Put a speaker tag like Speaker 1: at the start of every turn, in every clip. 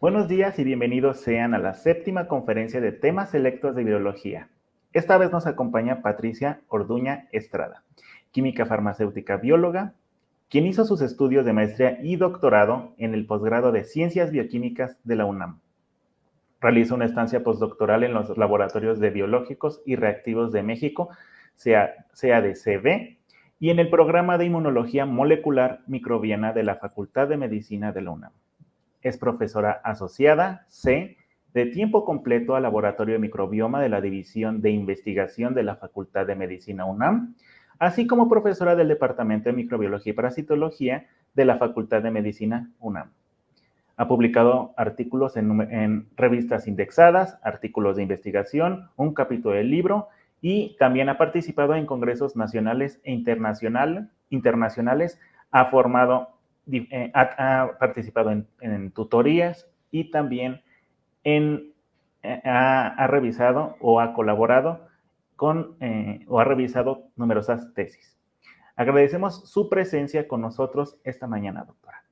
Speaker 1: Buenos días y bienvenidos sean a la séptima conferencia de temas selectos de biología. Esta vez nos acompaña Patricia Orduña Estrada, química farmacéutica bióloga, quien hizo sus estudios de maestría y doctorado en el posgrado de Ciencias Bioquímicas de la UNAM. Realizó una estancia postdoctoral en los laboratorios de biológicos y reactivos de México, CADCB, y en el programa de inmunología molecular microbiana de la Facultad de Medicina de la UNAM. Es profesora asociada, C, de tiempo completo al Laboratorio de Microbioma de la División de Investigación de la Facultad de Medicina UNAM, así como profesora del Departamento de Microbiología y Parasitología de la Facultad de Medicina UNAM. Ha publicado artículos en revistas indexadas, artículos de investigación, un capítulo del libro y también ha participado en congresos nacionales e internacionales, ha participado en tutorías y también ha revisado o ha colaborado o ha revisado numerosas tesis. Agradecemos su presencia con nosotros esta mañana, doctora.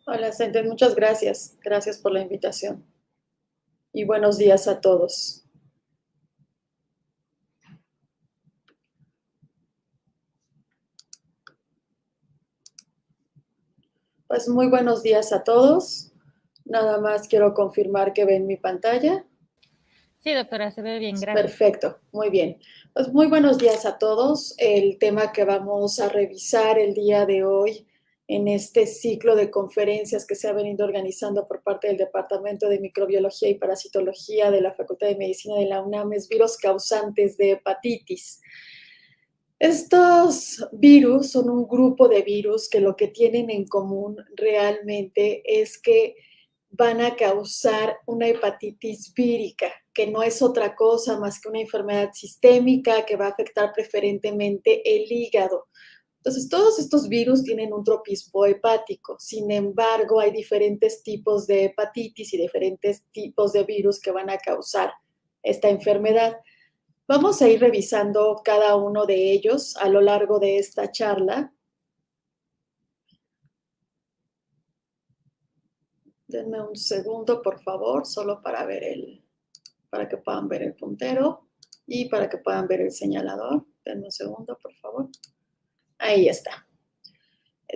Speaker 2: Hola, Senten, muchas gracias. Gracias por la invitación. Y buenos días a todos. Pues muy buenos días a todos. Nada más quiero confirmar que ven mi pantalla.
Speaker 3: Sí, doctora, se ve bien, gracias.
Speaker 2: Perfecto, muy bien. Pues muy buenos días a todos. El tema que vamos a revisar el día de hoy en este ciclo de conferencias que se ha venido organizando por parte del Departamento de Microbiología y Parasitología de la Facultad de Medicina de la UNAM es virus causantes de hepatitis. Estos virus son un grupo de virus que lo que tienen en común realmente es que van a causar una hepatitis vírica, que no es otra cosa más que una enfermedad sistémica que va a afectar preferentemente el hígado. Entonces, todos estos virus tienen un tropismo hepático. Sin embargo, hay diferentes tipos de hepatitis y diferentes tipos de virus que van a causar esta enfermedad. Vamos a ir revisando cada uno de ellos a lo largo de esta charla. Denme un segundo, por favor, solo para que puedan ver el puntero y para que puedan ver el señalador. Denme un segundo, por favor. Ahí está.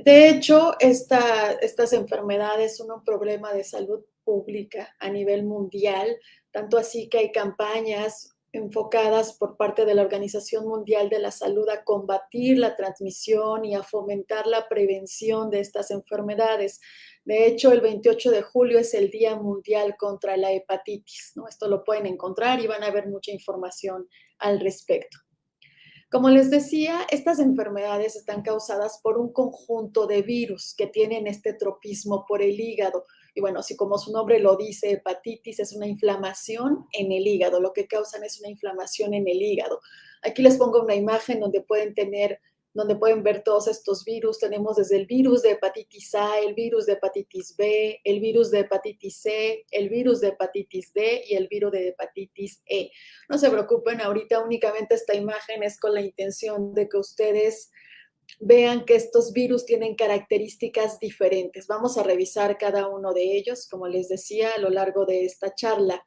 Speaker 2: De hecho, estas enfermedades son un problema de salud pública a nivel mundial, tanto así que hay campañas enfocadas por parte de la Organización Mundial de la Salud a combatir la transmisión y a fomentar la prevención de estas enfermedades. De hecho, el 28 de julio es el Día Mundial contra la Hepatitis, ¿no? Esto lo pueden encontrar y van a ver mucha información al respecto. Como les decía, estas enfermedades están causadas por un conjunto de virus que tienen este tropismo por el hígado. Y bueno, si como su nombre lo dice, hepatitis es una inflamación en el hígado. Lo que causan es una inflamación en el hígado. Aquí les pongo una imagen donde pueden ver todos estos virus. Tenemos desde el virus de hepatitis A, el virus de hepatitis B, el virus de hepatitis C, el virus de hepatitis D y el virus de hepatitis E. No se preocupen, ahorita únicamente esta imagen es con la intención de que ustedes vean que estos virus tienen características diferentes. Vamos a revisar cada uno de ellos, como les decía, a lo largo de esta charla.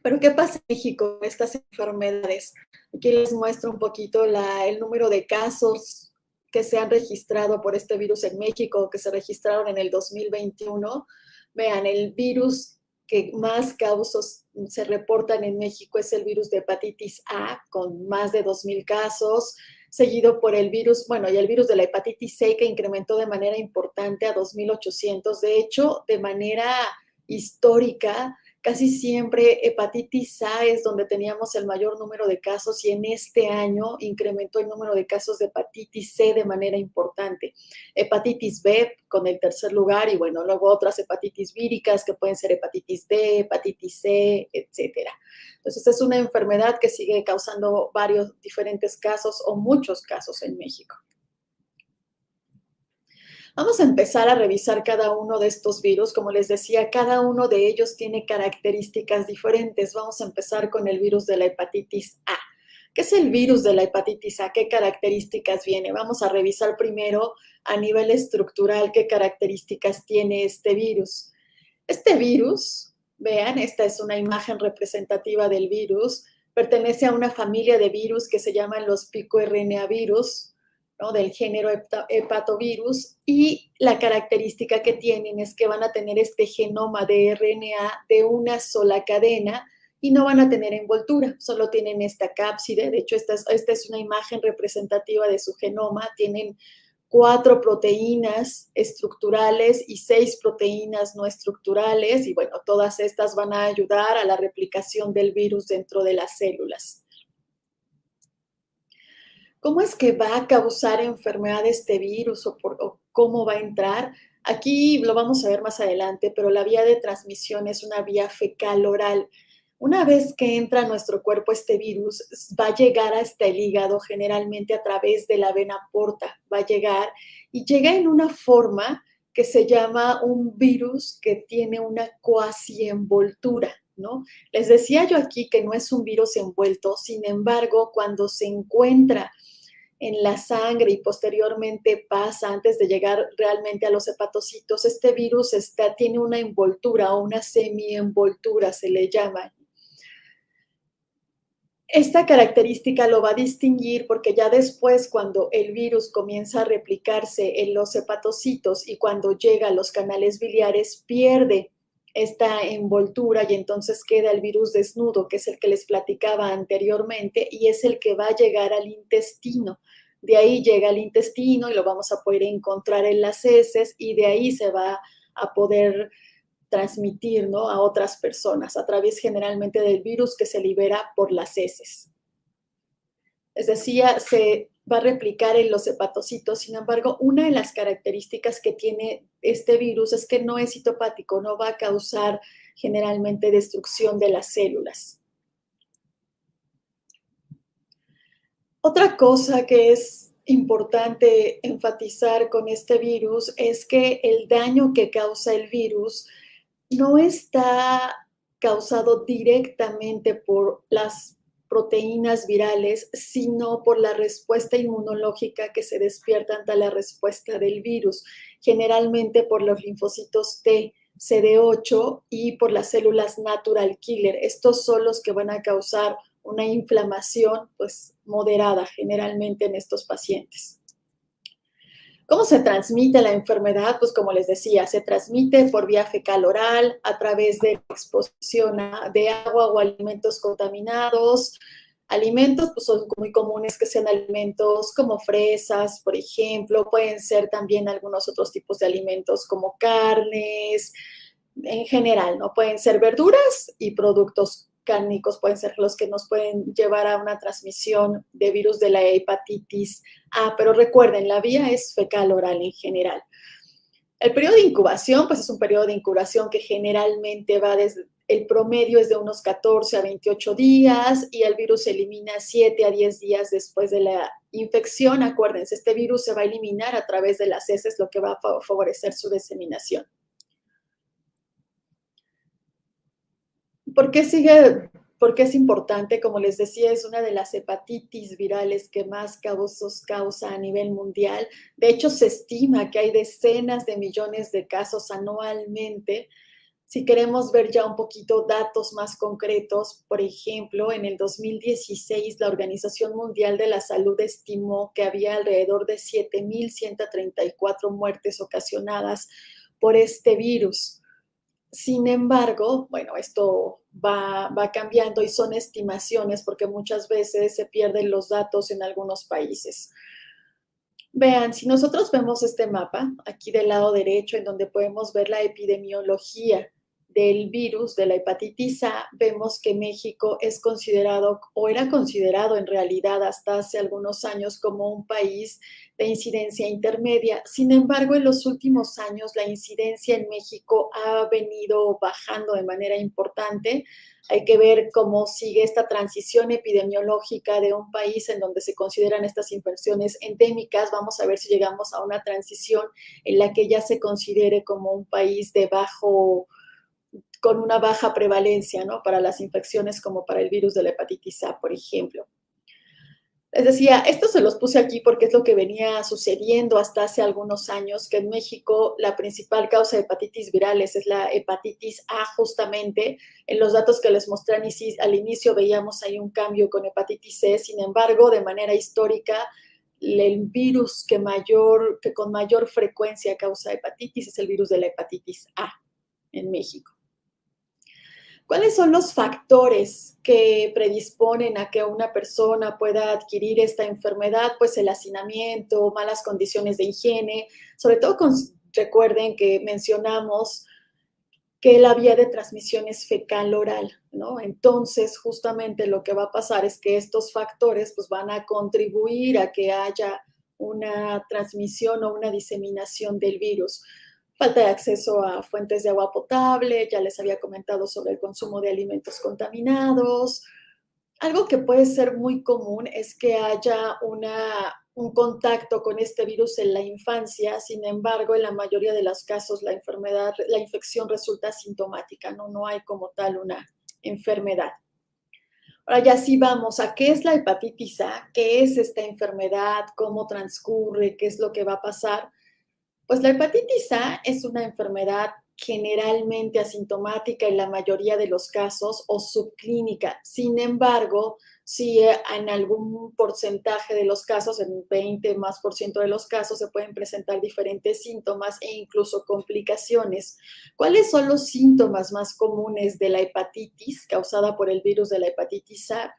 Speaker 2: Pero ¿qué pasa en México con estas enfermedades? Aquí les muestro un poquito el número de casos que se han registrado por este virus en México, que se registraron en el 2021. Vean, el virus que más casos se reportan en México es el virus de hepatitis A, con más de 2,000 casos, seguido por el virus, y el virus de la hepatitis C, que incrementó de manera importante a 2,800. De hecho, de manera histórica, casi siempre hepatitis A es donde teníamos el mayor número de casos y en este año incrementó el número de casos de hepatitis C de manera importante. Hepatitis B con el tercer lugar y luego otras hepatitis víricas que pueden ser hepatitis D, hepatitis C, etcétera. Entonces es una enfermedad que sigue causando varios diferentes casos o muchos casos en México. Vamos a empezar a revisar cada uno de estos virus. Como les decía, cada uno de ellos tiene características diferentes. Vamos a empezar con el virus de la hepatitis A. ¿Qué es el virus de la hepatitis A? ¿Qué características viene? Vamos a revisar primero a nivel estructural qué características tiene este virus. Este virus, vean, esta es una imagen representativa del virus, pertenece a una familia de virus que se llaman los picoRNA virus, ¿no? Del género hepatovirus, y la característica que tienen es que van a tener este genoma de RNA de una sola cadena y no van a tener envoltura, solo tienen esta cápside. De hecho, esta es una imagen representativa de su genoma. Tienen 4 proteínas estructurales y 6 proteínas no estructurales, y bueno, todas estas van a ayudar a la replicación del virus dentro de las células. ¿Cómo es que va a causar enfermedad este virus o cómo va a entrar? Aquí lo vamos a ver más adelante, pero la vía de transmisión es una vía fecal-oral. Una vez que entra a nuestro cuerpo este virus, va a llegar hasta el hígado, generalmente a través de la vena porta. Va a llegar y llega en una forma que se llama un virus que tiene una cuasi-envoltura, ¿no? Les decía yo aquí que no es un virus envuelto, sin embargo, cuando se encuentra en la sangre y posteriormente pasa antes de llegar realmente a los hepatocitos, este virus tiene una envoltura o una semi-envoltura, se le llama. Esta característica lo va a distinguir porque ya después, cuando el virus comienza a replicarse en los hepatocitos y cuando llega a los canales biliares, pierde esta envoltura y entonces queda el virus desnudo, que es el que les platicaba anteriormente, y es el que va a llegar al intestino. De ahí llega al intestino y lo vamos a poder encontrar en las heces, y de ahí se va a poder transmitir, ¿no?, a otras personas a través generalmente del virus que se libera por las heces. Les decía, se va a replicar en los hepatocitos. Sin embargo, una de las características que tiene este virus es que no es citopático, no va a causar generalmente destrucción de las células. Otra cosa que es importante enfatizar con este virus es que el daño que causa el virus no está causado directamente por las proteínas virales, sino por la respuesta inmunológica que se despierta ante la respuesta del virus, generalmente por los linfocitos T, CD8 y por las células natural killer. Estos son los que van a causar una inflamación, pues, moderada generalmente en estos pacientes. ¿Cómo se transmite la enfermedad? Pues como les decía, se transmite por vía fecal-oral, a través de la exposición de agua o alimentos contaminados. Alimentos, pues son muy comunes que sean alimentos como fresas, por ejemplo. Pueden ser también algunos otros tipos de alimentos como carnes, en general, ¿no? Pueden ser verduras y productos cárnicos, pueden ser los que nos pueden llevar a una transmisión de virus de la hepatitis A, pero recuerden, la vía es fecal-oral en general. El periodo de incubación, pues es un periodo de incubación que generalmente va desde, el promedio es de unos 14 a 28 días y el virus se elimina 7 a 10 días después de la infección. Acuérdense, este virus se va a eliminar a través de las heces, lo que va a favorecer su diseminación. ¿Por qué es importante? Como les decía, es una de las hepatitis virales que más casos causa a nivel mundial. De hecho, se estima que hay decenas de millones de casos anualmente. Si queremos ver ya un poquito datos más concretos, por ejemplo, en el 2016 la Organización Mundial de la Salud estimó que había alrededor de 7,134 muertes ocasionadas por este virus. Sin embargo, bueno, esto va cambiando y son estimaciones porque muchas veces se pierden los datos en algunos países. Vean, si nosotros vemos este mapa aquí del lado derecho, en donde podemos ver la epidemiología del virus de la hepatitis A, vemos que México es considerado, o era considerado en realidad hasta hace algunos años, como un país de incidencia intermedia. Sin embargo, en los últimos años la incidencia en México ha venido bajando de manera importante. Hay que ver cómo sigue esta transición epidemiológica de un país en donde se consideran estas infecciones endémicas. Vamos a ver si llegamos a una transición en la que ya se considere como un país con una baja prevalencia, ¿no?, para las infecciones como para el virus de la hepatitis A, por ejemplo. Les decía, esto se los puse aquí porque es lo que venía sucediendo hasta hace algunos años, que en México la principal causa de hepatitis virales es la hepatitis A justamente. En los datos que les mostré al inicio veíamos ahí un cambio con hepatitis C, sin embargo, de manera histórica, el virus que con mayor frecuencia causa hepatitis es el virus de la hepatitis A en México. ¿Cuáles son los factores que predisponen a que una persona pueda adquirir esta enfermedad? Pues el hacinamiento, malas condiciones de higiene, sobre todo recuerden que mencionamos que la vía de transmisión es fecal-oral, ¿no? Entonces, justamente lo que va a pasar es que estos factores pues, van a contribuir a que haya una transmisión o una diseminación del virus. Falta de acceso a fuentes de agua potable, ya les había comentado sobre el consumo de alimentos contaminados. Algo que puede ser muy común es que haya un contacto con este virus en la infancia, sin embargo, en la mayoría de los casos la infección resulta asintomática, no hay como tal una enfermedad. Ahora ya sí vamos a qué es la hepatitis A, qué es esta enfermedad, cómo transcurre, qué es lo que va a pasar. Pues la hepatitis A es una enfermedad generalmente asintomática en la mayoría de los casos o subclínica. Sin embargo, si en algún porcentaje de los casos, en 20 más por ciento de los casos, se pueden presentar diferentes síntomas e incluso complicaciones. ¿Cuáles son los síntomas más comunes de la hepatitis causada por el virus de la hepatitis A?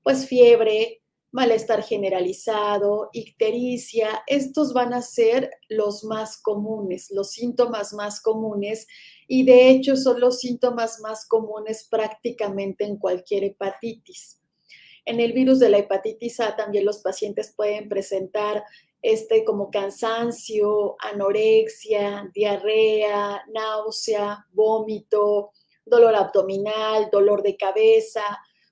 Speaker 2: Pues fiebre, malestar generalizado, ictericia, estos van a ser los más comunes, los síntomas más comunes y de hecho son los síntomas más comunes prácticamente en cualquier hepatitis. En el virus de la hepatitis A también los pacientes pueden presentar como cansancio, anorexia, diarrea, náusea, vómito, dolor abdominal, dolor de cabeza,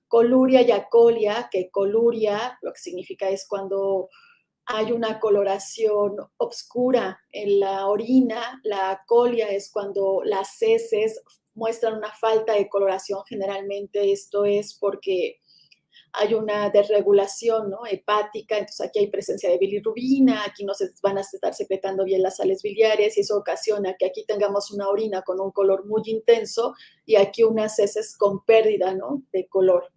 Speaker 2: coluria y acolia, que coluria lo que significa es cuando hay una coloración oscura en la orina, la acolia es cuando las heces muestran una falta de coloración, generalmente esto es porque hay una desregulación, ¿no?, hepática, entonces aquí hay presencia de bilirrubina, aquí no se van a estar secretando bien las sales biliares y eso ocasiona que aquí tengamos una orina con un color muy intenso y aquí unas heces con pérdida, ¿no?, de color.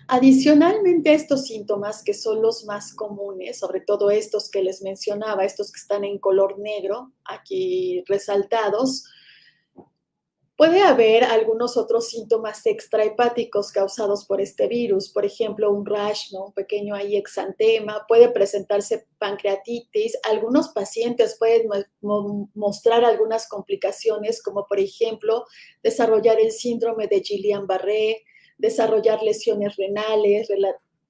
Speaker 2: Adicionalmente a estos síntomas, que son los más comunes, sobre todo estos que les mencionaba, estos que están en color negro, aquí resaltados, puede haber algunos otros síntomas extrahepáticos causados por este virus, por ejemplo, un rash, ¿no?, un pequeño ahí exantema, puede presentarse pancreatitis, algunos pacientes pueden mostrar algunas complicaciones, como por ejemplo, desarrollar el síndrome de Guillain-Barré, desarrollar lesiones renales,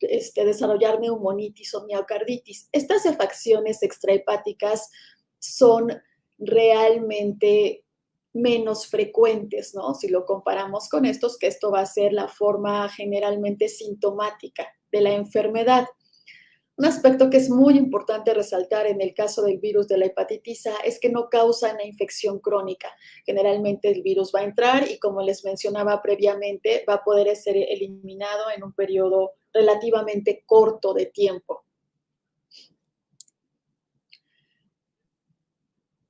Speaker 2: desarrollar neumonitis o miocarditis. Estas afecciones extrahepáticas son realmente menos frecuentes, ¿no? Si lo comparamos con estos, que esto va a ser la forma generalmente sintomática de la enfermedad. Un aspecto que es muy importante resaltar en el caso del virus de la hepatitis A es que no causa una infección crónica. Generalmente el virus va a entrar y, como les mencionaba previamente, va a poder ser eliminado en un periodo relativamente corto de tiempo.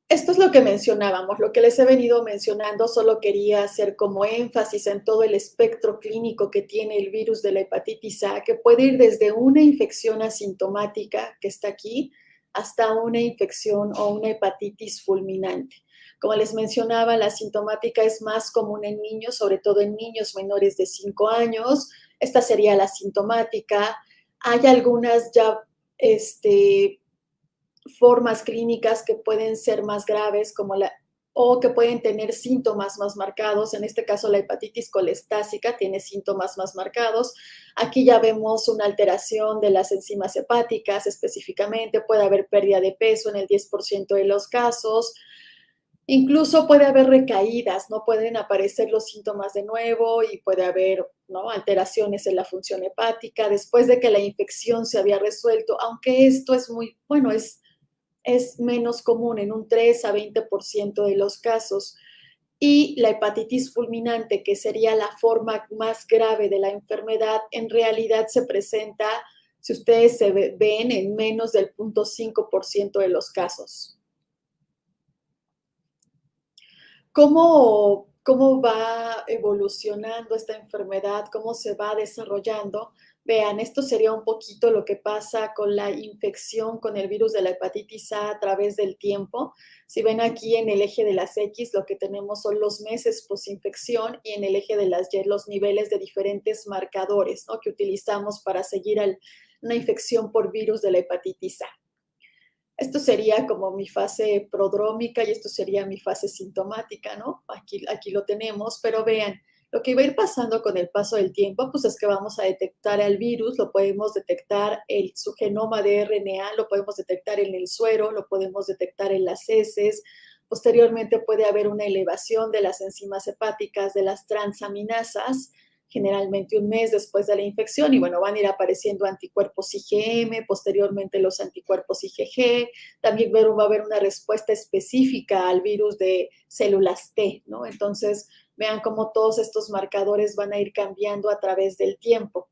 Speaker 2: Esto es lo que mencionábamos, lo que les he venido mencionando, solo quería hacer como énfasis en todo el espectro clínico que tiene el virus de la hepatitis A, que puede ir desde una infección asintomática, que está aquí, hasta una infección o una hepatitis fulminante. Como les mencionaba, la asintomática es más común en niños, sobre todo en niños menores de 5 años. Esta sería la asintomática. Hay algunas ya formas clínicas que pueden ser más graves o que pueden tener síntomas más marcados. En este caso, la hepatitis colestásica tiene síntomas más marcados. Aquí ya vemos una alteración de las enzimas hepáticas específicamente. Puede haber pérdida de peso en el 10% de los casos. Incluso puede haber recaídas, ¿no? Pueden aparecer los síntomas de nuevo y puede haber, ¿no?, alteraciones en la función hepática después de que la infección se había resuelto, aunque esto es es menos común en un 3 a 20% de los casos. Y la hepatitis fulminante, que sería la forma más grave de la enfermedad, en realidad se presenta si ustedes se ven en menos del 0.5% de los casos. ¿Cómo va evolucionando esta enfermedad? ¿Cómo se va desarrollando? Vean, esto sería un poquito lo que pasa con la infección con el virus de la hepatitis A través del tiempo. Si ven aquí en el eje de las X, lo que tenemos son los meses posinfección y en el eje de las Y, los niveles de diferentes marcadores, ¿no?, que utilizamos para seguir una infección por virus de la hepatitis A. Esto sería como mi fase prodrómica y esto sería mi fase sintomática, ¿no? Aquí lo tenemos, pero vean, lo que va a ir pasando con el paso del tiempo, pues es que vamos a detectar el virus, lo podemos detectar su genoma de RNA, lo podemos detectar en el suero, lo podemos detectar en las heces. Posteriormente puede haber una elevación de las enzimas hepáticas, de las transaminasas, generalmente un mes después de la infección, y bueno, van a ir apareciendo anticuerpos IgM, posteriormente los anticuerpos IgG, también va a haber una respuesta específica al virus de células T, ¿no? Entonces, vean cómo todos estos marcadores van a ir cambiando a través del tiempo.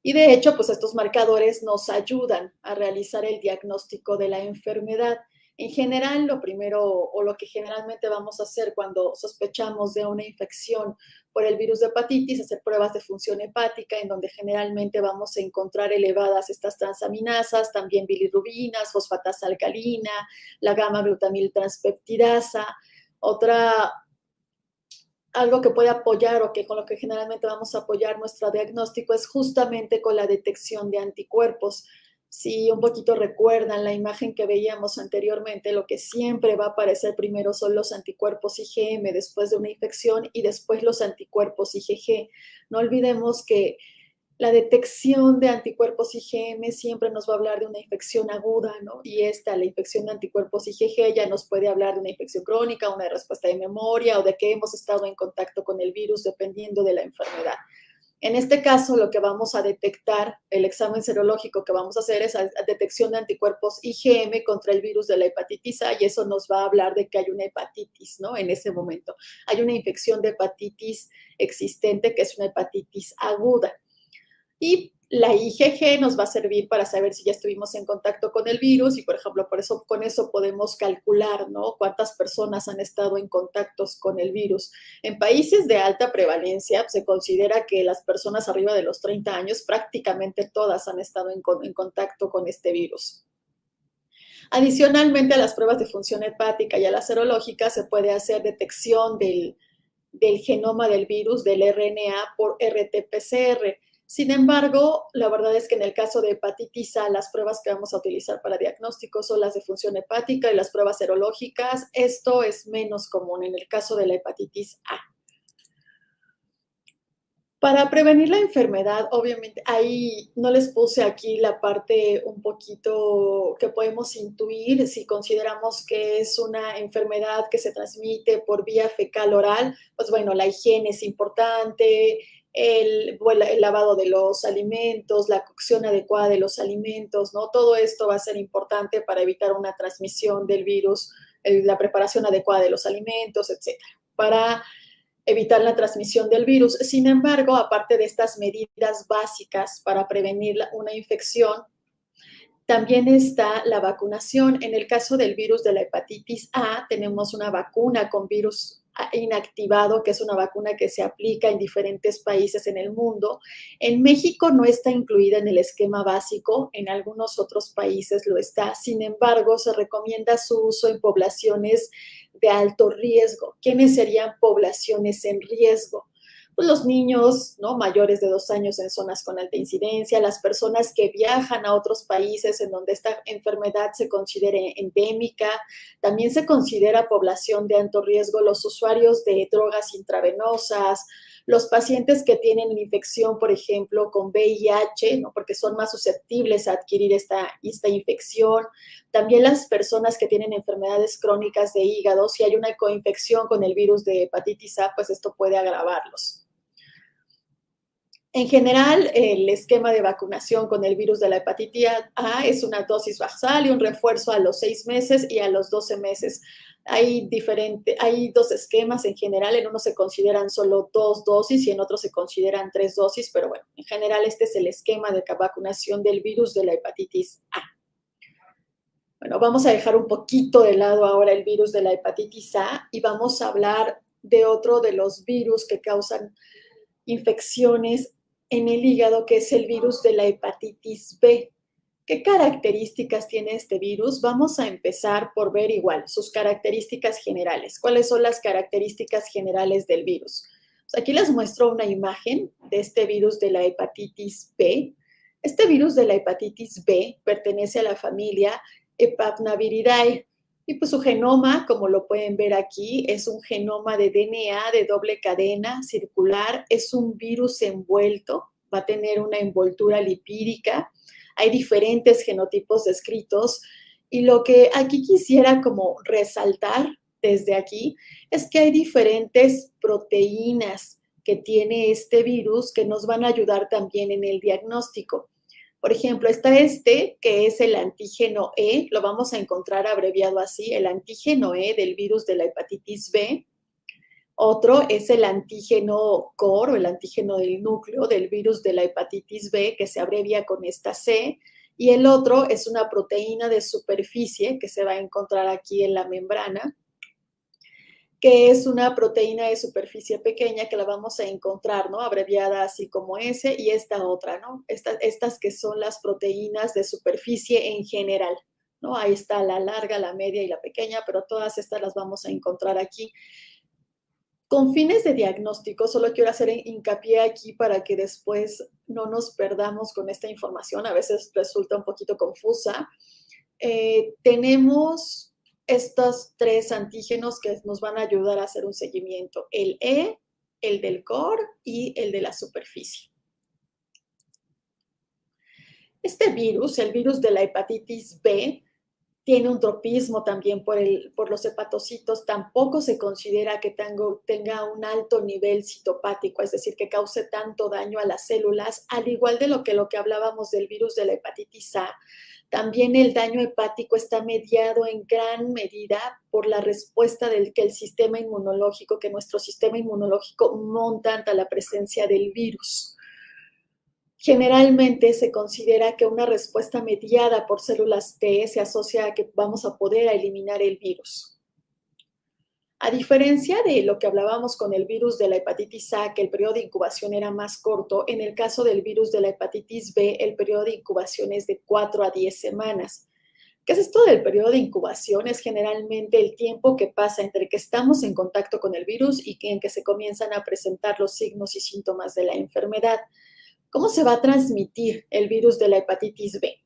Speaker 2: Y de hecho, pues estos marcadores nos ayudan a realizar el diagnóstico de la enfermedad. En general, lo primero o lo que generalmente vamos a hacer cuando sospechamos de una infección por el virus de hepatitis, hacer pruebas de función hepática, en donde generalmente vamos a encontrar elevadas estas transaminasas, también bilirrubinas, fosfatasa alcalina, la gamma-glutamil transpeptidasa. Algo que puede apoyar o que con lo que generalmente vamos a apoyar nuestro diagnóstico es justamente con la detección de anticuerpos. Si un poquito recuerdan la imagen que veíamos anteriormente, lo que siempre va a aparecer primero son los anticuerpos IgM después de una infección y después los anticuerpos IgG. No olvidemos que la detección de anticuerpos IgM siempre nos va a hablar de una infección aguda, ¿no? Y la infección de anticuerpos IgG ya nos puede hablar de una infección crónica, una respuesta de memoria o de que hemos estado en contacto con el virus dependiendo de la enfermedad. En este caso, lo que vamos a detectar, el examen serológico que vamos a hacer es la detección de anticuerpos IgM contra el virus de la hepatitis A, y eso nos va a hablar de que hay una hepatitis, ¿no? En ese momento. Hay una infección de hepatitis existente que es una hepatitis aguda. Y la IgG nos va a servir para saber si ya estuvimos en contacto con el virus y, por ejemplo, con eso podemos calcular, ¿no?, cuántas personas han estado en contactos con el virus. En países de alta prevalencia se considera que las personas arriba de los 30 años prácticamente todas han estado en contacto con este virus. Adicionalmente a las pruebas de función hepática y a las serológicas se puede hacer detección del genoma del virus, del RNA, por RT-PCR. Sin embargo, la verdad es que en el caso de hepatitis A, las pruebas que vamos a utilizar para diagnóstico son las de función hepática y las pruebas serológicas. Esto es menos común en el caso de la hepatitis A. Para prevenir la enfermedad, obviamente, ahí no les puse aquí la parte un poquito que podemos intuir si consideramos que es una enfermedad que se transmite por vía fecal oral. Pues bueno, la higiene es importante, el lavado de los alimentos, la cocción adecuada de los alimentos, ¿no? Todo esto va a ser importante para evitar una transmisión del virus, la preparación adecuada de los alimentos, etcétera, para evitar la transmisión del virus. Sin embargo, aparte de estas medidas básicas para prevenir una infección, también está la vacunación. En el caso del virus de la hepatitis A, tenemos una vacuna con virus inactivado, que es una vacuna que se aplica en diferentes países en el mundo. En México no está incluida en el esquema básico, en algunos otros países lo está. Sin embargo, se recomienda su uso en poblaciones de alto riesgo. ¿Quiénes serían poblaciones en riesgo? Pues los niños, ¿no?, mayores de 2 años en zonas con alta incidencia, las personas que viajan a otros países en donde esta enfermedad se considere endémica. También se considera población de alto riesgo los usuarios de drogas intravenosas, los pacientes que tienen una infección, por ejemplo, con VIH, ¿no?, porque son más susceptibles a adquirir esta infección. También las personas que tienen enfermedades crónicas de hígado, si hay una coinfección con el virus de hepatitis A, pues esto puede agravarlos. En general, el esquema de vacunación con el virus de la hepatitis A es una dosis basal y un refuerzo a los 6 meses y a los 12 meses. Hay dos esquemas en general, en uno se consideran solo 2 dosis y en otro se consideran 3 dosis, pero bueno, en general este es el esquema de vacunación del virus de la hepatitis A. Bueno, vamos a dejar un poquito de lado ahora el virus de la hepatitis A y vamos a hablar de otro de los virus que causan infecciones en el hígado, que es el virus de la hepatitis B. ¿Qué características tiene este virus? Vamos a empezar por ver igual sus características generales. ¿Cuáles son las características generales del virus? Pues aquí les muestro una imagen de este virus de la hepatitis B. Este virus de la hepatitis B pertenece a la familia Hepatnaviridae y pues su genoma, como lo pueden ver aquí, es un genoma de DNA de doble cadena circular. Es un virus envuelto, va a tener una envoltura lipídica. Hay diferentes genotipos descritos y lo que aquí quisiera como resaltar desde aquí es que hay diferentes proteínas que tiene este virus que nos van a ayudar también en el diagnóstico. Por ejemplo, está que es el antígeno E, lo vamos a encontrar abreviado así, el antígeno E del virus de la hepatitis B. Otro es el antígeno core o el antígeno del núcleo del virus de la hepatitis B, que se abrevia con esta C. Y el otro es una proteína de superficie que se va a encontrar aquí en la membrana, que es una proteína de superficie pequeña que la vamos a encontrar, ¿no? Abreviada así como S, y esta otra, ¿no? Estas que son las proteínas de superficie en general, ¿no? Ahí está la larga, la media y la pequeña, pero todas estas las vamos a encontrar aquí. Con fines de diagnóstico, solo quiero hacer hincapié aquí para que después no nos perdamos con esta información. A veces resulta un poquito confusa. Tenemos estos 3 antígenos que nos van a ayudar a hacer un seguimiento. El E, el del core y el de la superficie. Este virus, el virus de la hepatitis B, tiene un tropismo también por los hepatocitos. Tampoco se considera que tenga un alto nivel citopático, es decir, que cause tanto daño a las células, al igual de lo que hablábamos del virus de la hepatitis A. También el daño hepático está mediado en gran medida por la respuesta que nuestro sistema inmunológico monta ante la presencia del virus. Generalmente se considera que una respuesta mediada por células T se asocia a que vamos a poder eliminar el virus. A diferencia de lo que hablábamos con el virus de la hepatitis A, que el periodo de incubación era más corto, en el caso del virus de la hepatitis B, el periodo de incubación es de 4 a 10 semanas. ¿Qué es esto del periodo de incubación? Es generalmente el tiempo que pasa entre que estamos en contacto con el virus y en que se comienzan a presentar los signos y síntomas de la enfermedad. ¿Cómo se va a transmitir el virus de la hepatitis B?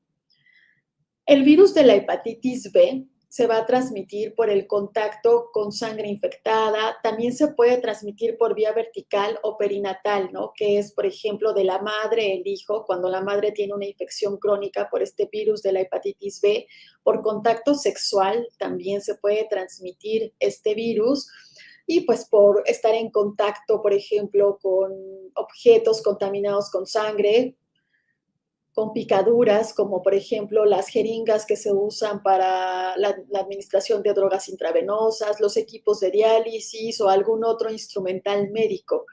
Speaker 2: El virus de la hepatitis B se va a transmitir por el contacto con sangre infectada. También se puede transmitir por vía vertical o perinatal, ¿no? Que es, por ejemplo, de la madre al hijo, cuando la madre tiene una infección crónica por este virus de la hepatitis B. Por contacto sexual también se puede transmitir este virus. Y pues por estar en contacto, por ejemplo, con objetos contaminados con sangre, con picaduras, como por ejemplo las jeringas que se usan para la administración de drogas intravenosas, los equipos de diálisis o algún otro instrumental médico.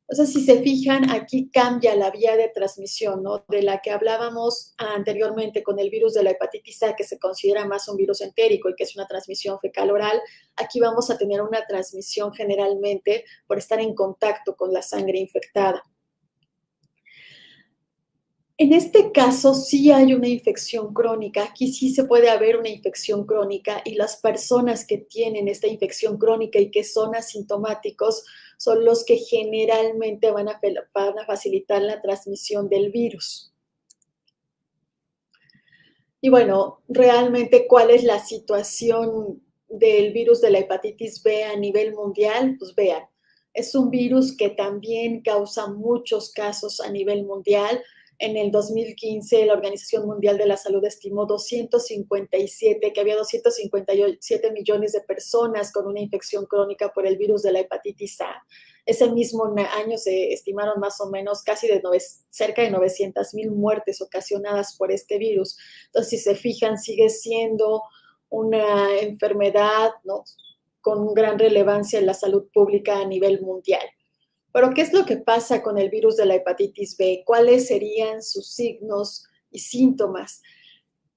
Speaker 2: Entonces, si se fijan, aquí cambia la vía de transmisión, ¿no? De la que hablábamos anteriormente con el virus de la hepatitis A, que se considera más un virus entérico y que es una transmisión fecal-oral. Aquí vamos a tener una transmisión generalmente por estar en contacto con la sangre infectada. En este caso sí hay una infección crónica, aquí sí se puede haber una infección crónica y las personas que tienen esta infección crónica y que son asintomáticos son los que generalmente van a facilitar la transmisión del virus. Y bueno, realmente, ¿cuál es la situación del virus de la hepatitis B a nivel mundial? Pues vean, es un virus que también causa muchos casos a nivel mundial. En el 2015, la Organización Mundial de la Salud estimó que había 257 millones de personas con una infección crónica por el virus de la hepatitis A. Ese mismo año se estimaron más o menos cerca de 900,000 muertes ocasionadas por este virus. Entonces, si se fijan, sigue siendo una enfermedad, ¿no?, con gran relevancia en la salud pública a nivel mundial. Pero, ¿qué es lo que pasa con el virus de la hepatitis B? ¿Cuáles serían sus signos y síntomas?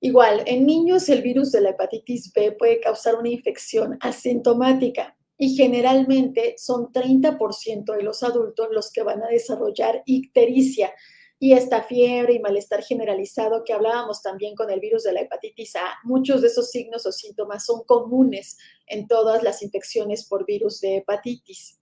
Speaker 2: Igual, en niños el virus de la hepatitis B puede causar una infección asintomática y generalmente son 30% de los adultos los que van a desarrollar ictericia y esta fiebre y malestar generalizado que hablábamos también con el virus de la hepatitis A. Muchos de esos signos o síntomas son comunes en todas las infecciones por virus de hepatitis.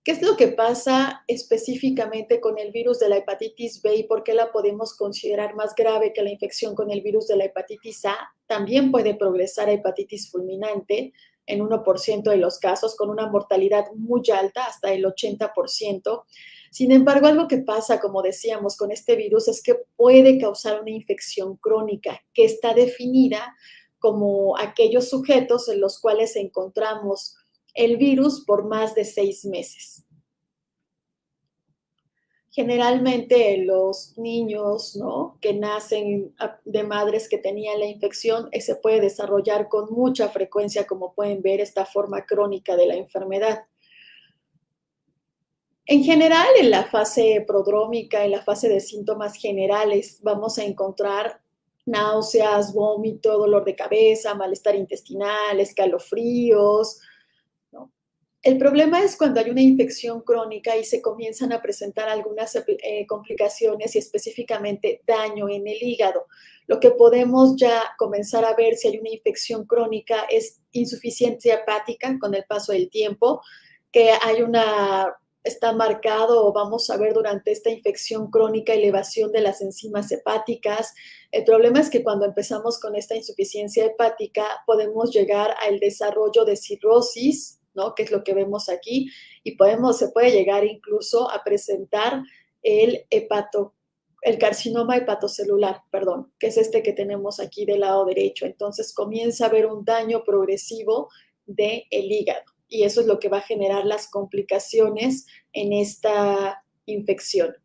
Speaker 2: ¿Qué es lo que pasa específicamente con el virus de la hepatitis B y por qué la podemos considerar más grave que la infección con el virus de la hepatitis A? También puede progresar a hepatitis fulminante en 1% de los casos, con una mortalidad muy alta, hasta el 80%. Sin embargo, algo que pasa, como decíamos, con este virus es que puede causar una infección crónica que está definida como aquellos sujetos en los cuales encontramos el virus por más de 6 meses. Generalmente los niños, ¿no?, que nacen de madres que tenían la infección, se puede desarrollar con mucha frecuencia, como pueden ver, esta forma crónica de la enfermedad. En general, en la fase prodrómica, en la fase de síntomas generales, vamos a encontrar náuseas, vómito, dolor de cabeza, malestar intestinal, escalofríos, ¿no? El problema es cuando hay una infección crónica y se comienzan a presentar algunas complicaciones y específicamente daño en el hígado. Lo que podemos ya comenzar a ver si hay una infección crónica es insuficiencia hepática con el paso del tiempo, que está marcado, o vamos a ver durante esta infección crónica, elevación de las enzimas hepáticas. El problema es que cuando empezamos con esta insuficiencia hepática podemos llegar al desarrollo de cirrosis, ¿no?, que es lo que vemos aquí, y se puede llegar incluso a presentar el carcinoma hepatocelular, que es este que tenemos aquí del lado derecho. Entonces comienza a haber un daño progresivo del hígado y eso es lo que va a generar las complicaciones en esta infección.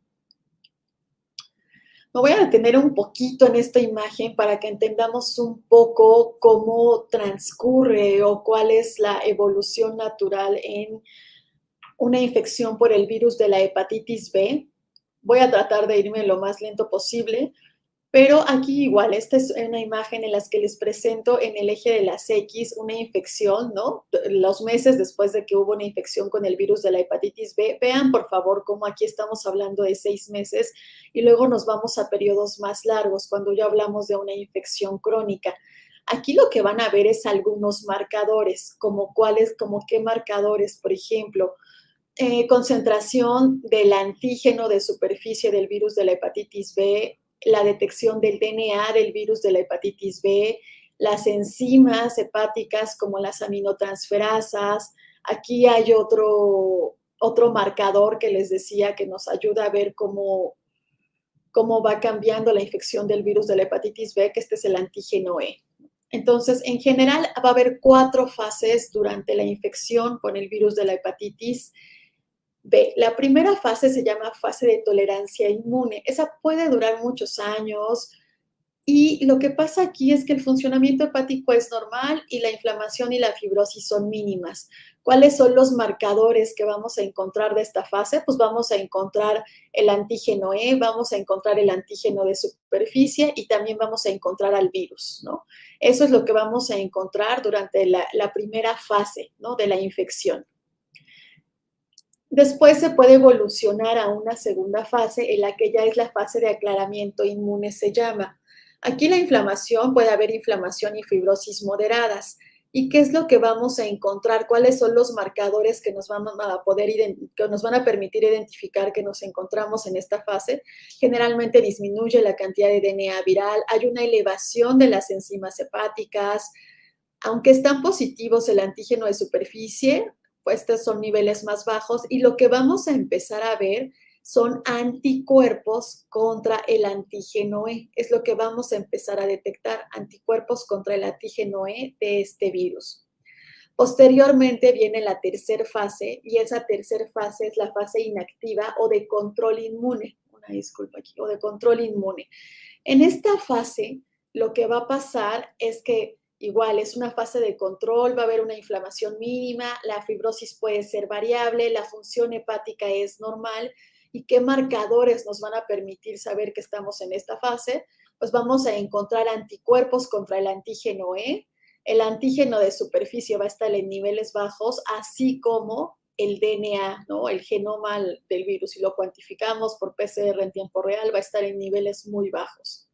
Speaker 2: Me voy a detener un poquito en esta imagen para que entendamos un poco cómo transcurre o cuál es la evolución natural en una infección por el virus de la hepatitis B. Voy a tratar de irme lo más lento posible, pero aquí igual, esta es una imagen en la que les presento en el eje de las X una infección, ¿no? Los meses después de que hubo una infección con el virus de la hepatitis B. Vean, por favor, cómo aquí estamos hablando de 6 meses y luego nos vamos a periodos más largos cuando ya hablamos de una infección crónica. Aquí lo que van a ver es algunos marcadores, como qué marcadores, por ejemplo, concentración del antígeno de superficie del virus de la hepatitis B, la detección del DNA del virus de la hepatitis B, las enzimas hepáticas como las aminotransferasas. Aquí hay otro marcador que les decía que nos ayuda a ver cómo va cambiando la infección del virus de la hepatitis B, que este es el antígeno E. Entonces, en general, va a haber 4 fases durante la infección con el virus de la hepatitis B. La primera fase se llama fase de tolerancia inmune. Esa puede durar muchos años y lo que pasa aquí es que el funcionamiento hepático es normal y la inflamación y la fibrosis son mínimas. ¿Cuáles son los marcadores que vamos a encontrar de esta fase? Pues vamos a encontrar el antígeno E, vamos a encontrar el antígeno de superficie y también vamos a encontrar al virus, ¿no? Eso es lo que vamos a encontrar durante la primera fase, ¿no?, de la infección. Después se puede evolucionar a una segunda fase en la que ya es la fase de aclaramiento inmune, se llama. Aquí la inflamación, puede haber inflamación y fibrosis moderadas. ¿Y qué es lo que vamos a encontrar? ¿Cuáles son los marcadores que nos van a permitir identificar que nos encontramos en esta fase? Generalmente disminuye la cantidad de DNA viral, hay una elevación de las enzimas hepáticas. Aunque están positivos el antígeno de superficie, pues estos son niveles más bajos y lo que vamos a empezar a ver son anticuerpos contra el antígeno E. Es lo que vamos a empezar a detectar, anticuerpos contra el antígeno E de este virus. Posteriormente viene la tercera fase y esa tercera fase es la fase inactiva o de control inmune. Una disculpa aquí, o de control inmune. En esta fase lo que va a pasar es que Igual, es una fase de control, va a haber una inflamación mínima, la fibrosis puede ser variable, la función hepática es normal. ¿Y qué marcadores nos van a permitir saber que estamos en esta fase? Pues vamos a encontrar anticuerpos contra el antígeno E. El antígeno de superficie va a estar en niveles bajos, así como el DNA, ¿no? El genoma del virus. Si lo cuantificamos por PCR en tiempo real, va a estar en niveles muy bajos.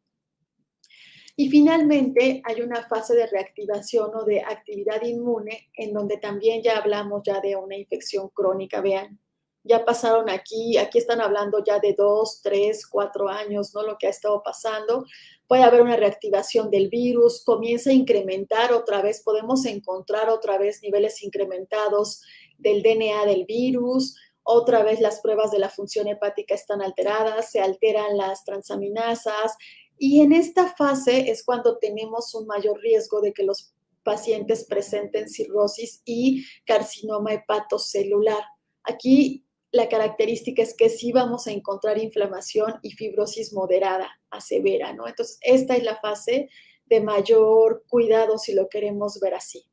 Speaker 2: Y finalmente hay una fase de reactivación o de actividad inmune en donde también ya hablamos ya de una infección crónica. Vean, ya pasaron aquí están hablando ya de 2, 3, 4 años, ¿no? Lo que ha estado pasando. Puede haber una reactivación del virus, comienza a incrementar otra vez, podemos encontrar otra vez niveles incrementados del DNA del virus. Otra vez las pruebas de la función hepática están alteradas, se alteran las transaminasas. Y en esta fase es cuando tenemos un mayor riesgo de que los pacientes presenten cirrosis y carcinoma hepatocelular. Aquí la característica es que sí vamos a encontrar inflamación y fibrosis moderada a severa, ¿no? Entonces, esta es la fase de mayor cuidado si lo queremos ver así,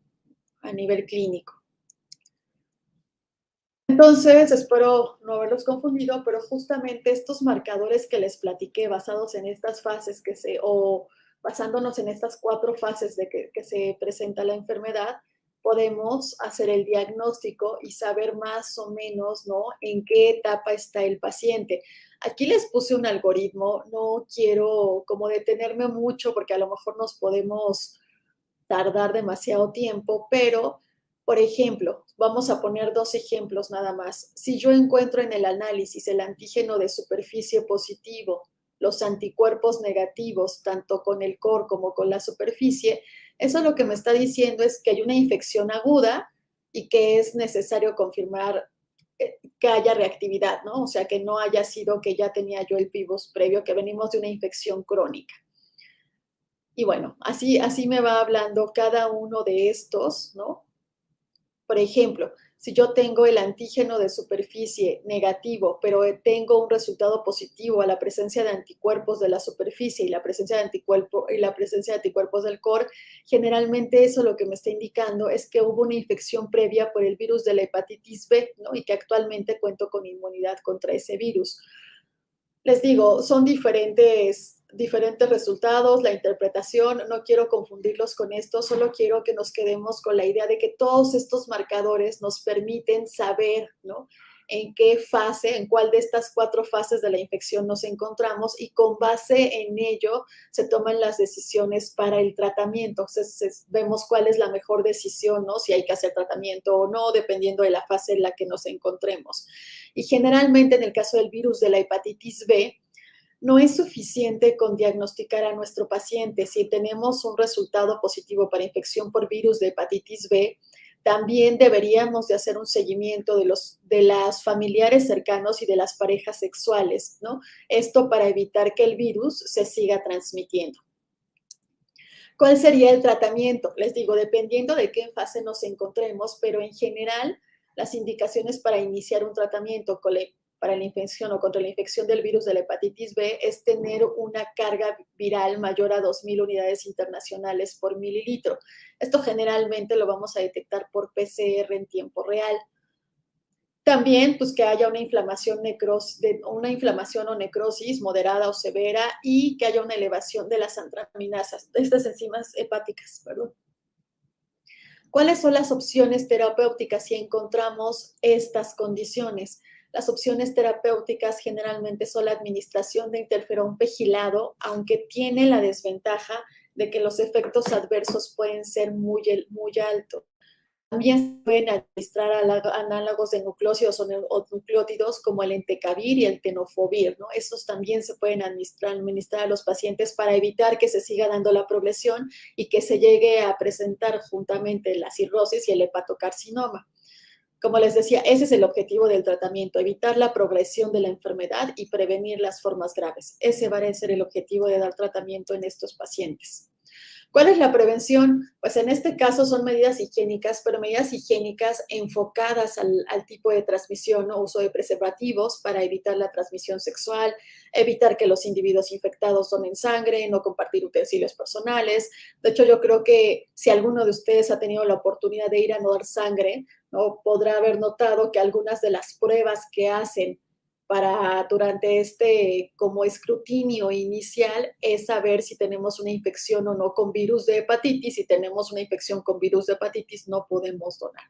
Speaker 2: a nivel clínico. Entonces, espero no haberlos confundido, pero justamente estos marcadores que les platiqué basados en estas fases o basándonos en estas 4 fases de que se presenta la enfermedad, podemos hacer el diagnóstico y saber más o menos, ¿no?, en qué etapa está el paciente. Aquí les puse un algoritmo, no quiero como detenerme mucho porque a lo mejor nos podemos tardar demasiado tiempo, pero, por ejemplo, vamos a poner 2 ejemplos nada más. Si yo encuentro en el análisis el antígeno de superficie positivo, los anticuerpos negativos, tanto con el core como con la superficie, eso lo que me está diciendo es que hay una infección aguda y que es necesario confirmar que haya reactividad, ¿no? O sea, que no haya sido que ya tenía yo el virus previo, que venimos de una infección crónica. Y bueno, así me va hablando cada uno de estos, ¿no? Por ejemplo, si yo tengo el antígeno de superficie negativo, pero tengo un resultado positivo a la presencia de anticuerpos de la superficie y la presencia de anticuerpos del core, generalmente eso lo que me está indicando es que hubo una infección previa por el virus de la hepatitis B, ¿no? Y que actualmente cuento con inmunidad contra ese virus. Les digo, son diferentes resultados, la interpretación, no quiero confundirlos con esto, solo quiero que nos quedemos con la idea de que todos estos marcadores nos permiten saber, ¿no?, en qué fase, en cuál de estas 4 fases de la infección nos encontramos, y con base en ello se toman las decisiones para el tratamiento. Entonces, vemos cuál es la mejor decisión, ¿no?, si hay que hacer tratamiento o no, dependiendo de la fase en la que nos encontremos. Y generalmente en el caso del virus de la hepatitis B, no es suficiente con diagnosticar a nuestro paciente. Si tenemos un resultado positivo para infección por virus de hepatitis B, también deberíamos de hacer un seguimiento de las familiares cercanos y de las parejas sexuales, ¿no? Esto para evitar que el virus se siga transmitiendo. ¿Cuál sería el tratamiento? Les digo, dependiendo de qué fase nos encontremos, pero en general, las indicaciones para iniciar un tratamiento para la infección o contra la infección del virus de la hepatitis B es tener una carga viral mayor a 2,000 unidades internacionales por mililitro. Esto generalmente lo vamos a detectar por PCR en tiempo real. También, pues, que haya una inflamación o necrosis moderada o severa y que haya una elevación de las transaminasas, de estas enzimas hepáticas, perdón. ¿Cuáles son las opciones terapéuticas si encontramos estas condiciones? Las opciones terapéuticas generalmente son la administración de interferón pegilado, aunque tiene la desventaja de que los efectos adversos pueden ser muy altos. También se pueden administrar análogos de nucleósidos o nucleótidos como el entecavir y el tenofovir, ¿no? Esos también se pueden administrar a los pacientes para evitar que se siga dando la progresión y que se llegue a presentar juntamente la cirrosis y el hepatocarcinoma. Como les decía, ese es el objetivo del tratamiento, evitar la progresión de la enfermedad y prevenir las formas graves. Ese va a ser el objetivo de dar tratamiento en estos pacientes. ¿Cuál es la prevención? Pues en este caso son medidas higiénicas, pero medidas higiénicas enfocadas al tipo de transmisión, ¿no? Uso de preservativos para evitar la transmisión sexual, evitar que los individuos infectados donen sangre, no compartir utensilios personales. De hecho, yo creo que si alguno de ustedes ha tenido la oportunidad de ir a donar sangre, ¿no? Podrá haber notado que algunas de las pruebas que hacen durante este como escrutinio inicial es saber si tenemos una infección o no con virus de hepatitis. Si tenemos una infección con virus de hepatitis, no podemos donar.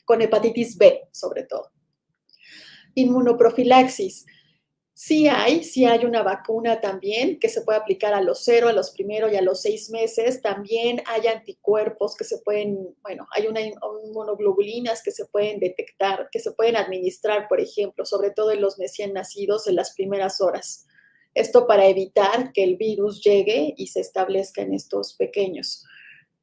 Speaker 2: Con hepatitis B, sobre todo. Inmunoprofilaxis. Sí hay una vacuna también que se puede aplicar a los 0, a los primeros y a los 6 meses. También hay anticuerpos que se pueden, hay inmunoglobulinas que se pueden detectar, que se pueden administrar, por ejemplo, sobre todo en los recién nacidos en las primeras horas. Esto para evitar que el virus llegue y se establezca en estos pequeños.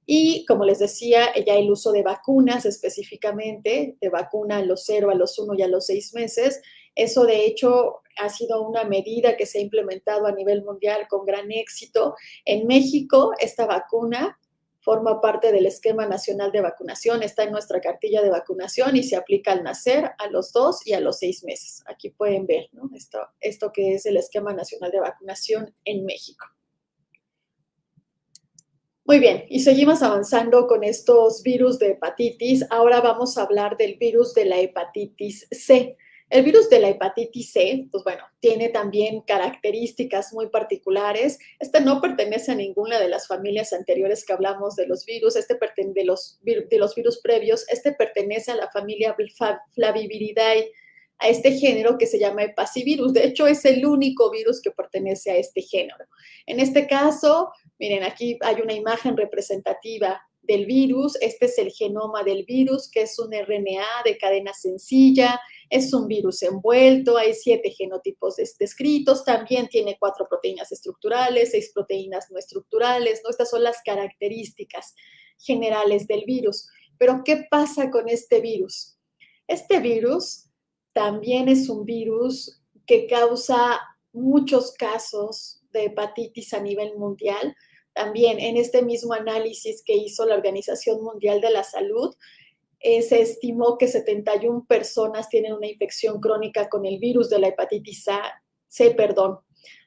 Speaker 2: Y como les decía, ya el uso de vacunas específicamente, de vacuna a los 0, a los 1 y a los 6 meses, eso de hecho ha sido una medida que se ha implementado a nivel mundial con gran éxito. En México, esta vacuna forma parte del esquema nacional de vacunación, está en nuestra cartilla de vacunación y se aplica al nacer, a los 2 y a los 6 meses. Aquí pueden ver, ¿no? Esto que es el esquema nacional de vacunación en México. Muy bien, y seguimos avanzando con estos virus de hepatitis. Ahora vamos a hablar del virus de la hepatitis C. El virus de la hepatitis C, pues bueno, tiene también características muy particulares. Este no pertenece a ninguna de las familias anteriores que hablamos de los virus, de los virus previos. Este pertenece a la familia Flaviviridae, a este género que se llama hepacivirus. De hecho, es el único virus que pertenece a este género. En este caso, miren, aquí hay una imagen representativa del virus. Este es el genoma del virus, que es un RNA de cadena sencilla. Es un virus envuelto, hay 7 genotipos descritos. También tiene 4 proteínas estructurales, 6 proteínas no estructurales, ¿no? Estas son las características generales del virus. Pero, ¿qué pasa con este virus? Este virus también es un virus que causa muchos casos de hepatitis a nivel mundial. También en este mismo análisis que hizo la Organización Mundial de la Salud, se estimó que 71 personas tienen una infección crónica con el virus de la hepatitis C,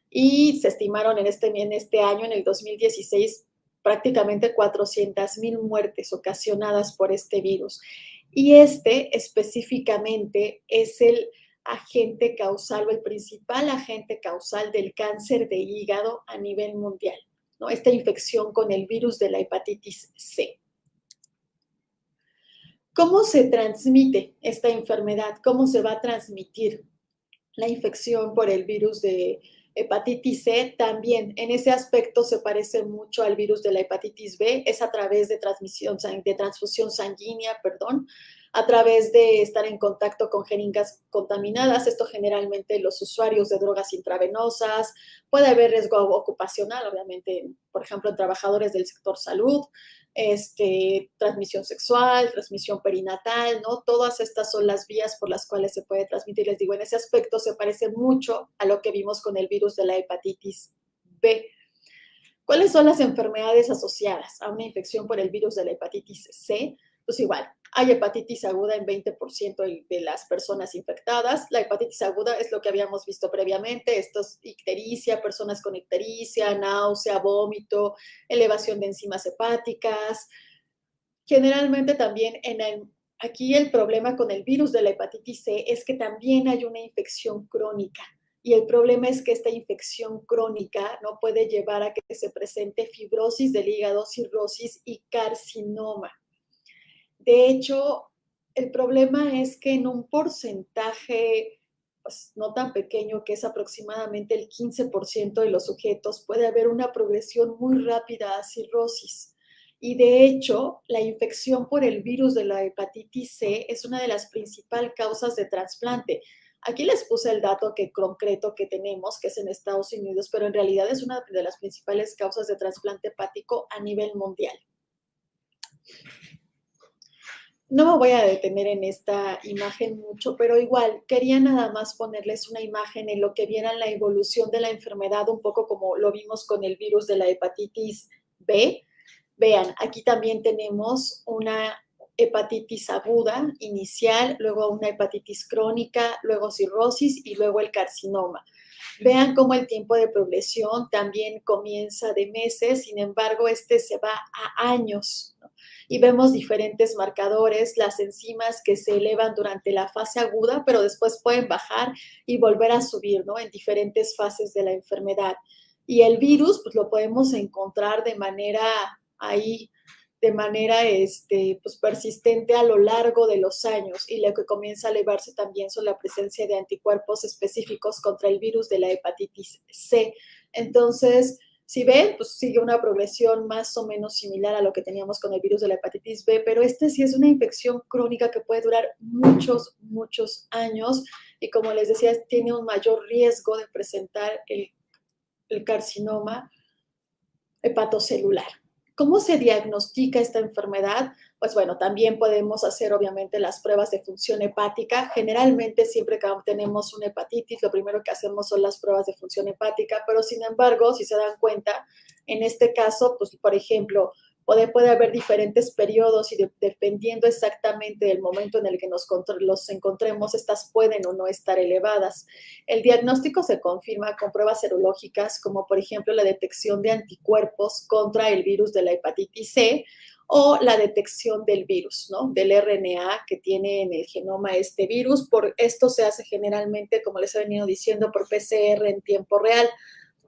Speaker 2: y se estimaron en este año, en el 2016, prácticamente 400,000 muertes ocasionadas por este virus. Y específicamente es el agente causal o el principal agente causal del cáncer de hígado a nivel mundial, ¿no? Esta infección con el virus de la hepatitis C. ¿Cómo se transmite esta enfermedad? ¿Cómo se va a transmitir la infección por el virus de hepatitis C? También en ese aspecto se parece mucho al virus de la hepatitis B, es a través de transfusión sanguínea, a través de estar en contacto con jeringas contaminadas. Esto generalmente los usuarios de drogas intravenosas. Puede haber riesgo ocupacional, obviamente, por ejemplo, en trabajadores del sector salud. Transmisión sexual, transmisión perinatal, ¿no? Todas estas son las vías por las cuales se puede transmitir. Les digo, en ese aspecto se parece mucho a lo que vimos con el virus de la hepatitis B. ¿Cuáles son las enfermedades asociadas a una infección por el virus de la hepatitis C? Pues igual, hay hepatitis aguda en 20% de las personas infectadas. La hepatitis aguda es lo que habíamos visto previamente. Esto es ictericia, personas con ictericia, náusea, vómito, elevación de enzimas hepáticas. Generalmente también aquí el problema con el virus de la hepatitis C es que también hay una infección crónica. Y el problema es que esta infección crónica no puede llevar a que se presente fibrosis del hígado, cirrosis y carcinoma. De hecho, el problema es que en un porcentaje pues, no tan pequeño, que es aproximadamente el 15% de los sujetos, puede haber una progresión muy rápida a cirrosis. Y de hecho, la infección por el virus de la hepatitis C es una de las principales causas de trasplante. Aquí les puse el dato concreto que tenemos, que es en Estados Unidos, pero en realidad es una de las principales causas de trasplante hepático a nivel mundial. No me voy a detener en esta imagen mucho, pero igual quería nada más ponerles una imagen en lo que vieran la evolución de la enfermedad, un poco como lo vimos con el virus de la hepatitis B. Vean, aquí también tenemos una hepatitis aguda inicial, luego una hepatitis crónica, luego cirrosis y luego el carcinoma. Vean cómo el tiempo de progresión también comienza de meses, sin embargo, este se va a años, ¿no? Y vemos diferentes marcadores, las enzimas que se elevan durante la fase aguda, pero después pueden bajar y volver a subir, ¿no? En diferentes fases de la enfermedad. Y el virus, pues lo podemos encontrar de manera ahí, de manera pues, persistente a lo largo de los años, y lo que comienza a elevarse también son la presencia de anticuerpos específicos contra el virus de la hepatitis C. Entonces, si ven, pues sigue una progresión más o menos similar a lo que teníamos con el virus de la hepatitis B, pero este sí es una infección crónica que puede durar muchos, muchos años, y como les decía, tiene un mayor riesgo de presentar el carcinoma hepatocelular. ¿Cómo se diagnostica esta enfermedad? Pues bueno, también podemos hacer obviamente las pruebas de función hepática. Generalmente siempre que tenemos una hepatitis, lo primero que hacemos son las pruebas de función hepática, pero sin embargo, si se dan cuenta, en este caso, pues por ejemplo, puede haber diferentes periodos y dependiendo exactamente del momento en el que los encontremos, estas pueden o no estar elevadas. El diagnóstico se confirma con pruebas serológicas, como por ejemplo la detección de anticuerpos contra el virus de la hepatitis C o la detección del virus, ¿no? Del RNA que tiene en el genoma este virus. Por esto se hace generalmente, como les he venido diciendo, por PCR en tiempo real.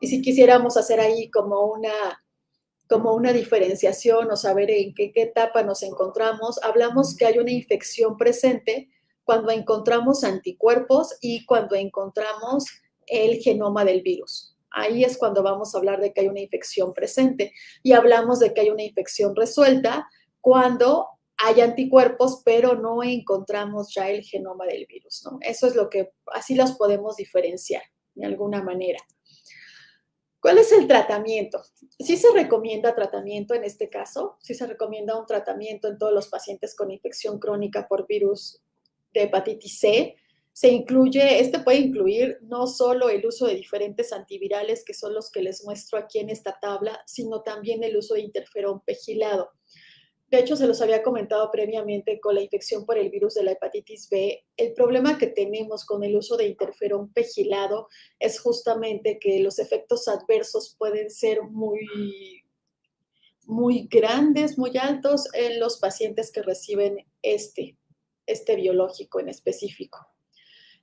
Speaker 2: Y si quisiéramos hacer ahí como una diferenciación o saber en qué etapa nos encontramos, hablamos que hay una infección presente cuando encontramos anticuerpos y cuando encontramos el genoma del virus. Ahí es cuando vamos a hablar de que hay una infección presente, y hablamos de que hay una infección resuelta cuando hay anticuerpos, pero no encontramos ya el genoma del virus, ¿no? Eso es lo que, así los podemos diferenciar de alguna manera. ¿Cuál es el tratamiento? Sí se recomienda tratamiento en este caso, sí se recomienda un tratamiento en todos los pacientes con infección crónica por virus de hepatitis C. Puede incluir no solo el uso de diferentes antivirales, que son los que les muestro aquí en esta tabla, sino también el uso de interferón pegilado. De hecho, se los había comentado previamente con la infección por el virus de la hepatitis B. El problema que tenemos con el uso de interferón pegilado es justamente que los efectos adversos pueden ser muy, muy grandes, muy altos en los pacientes que reciben este biológico en específico.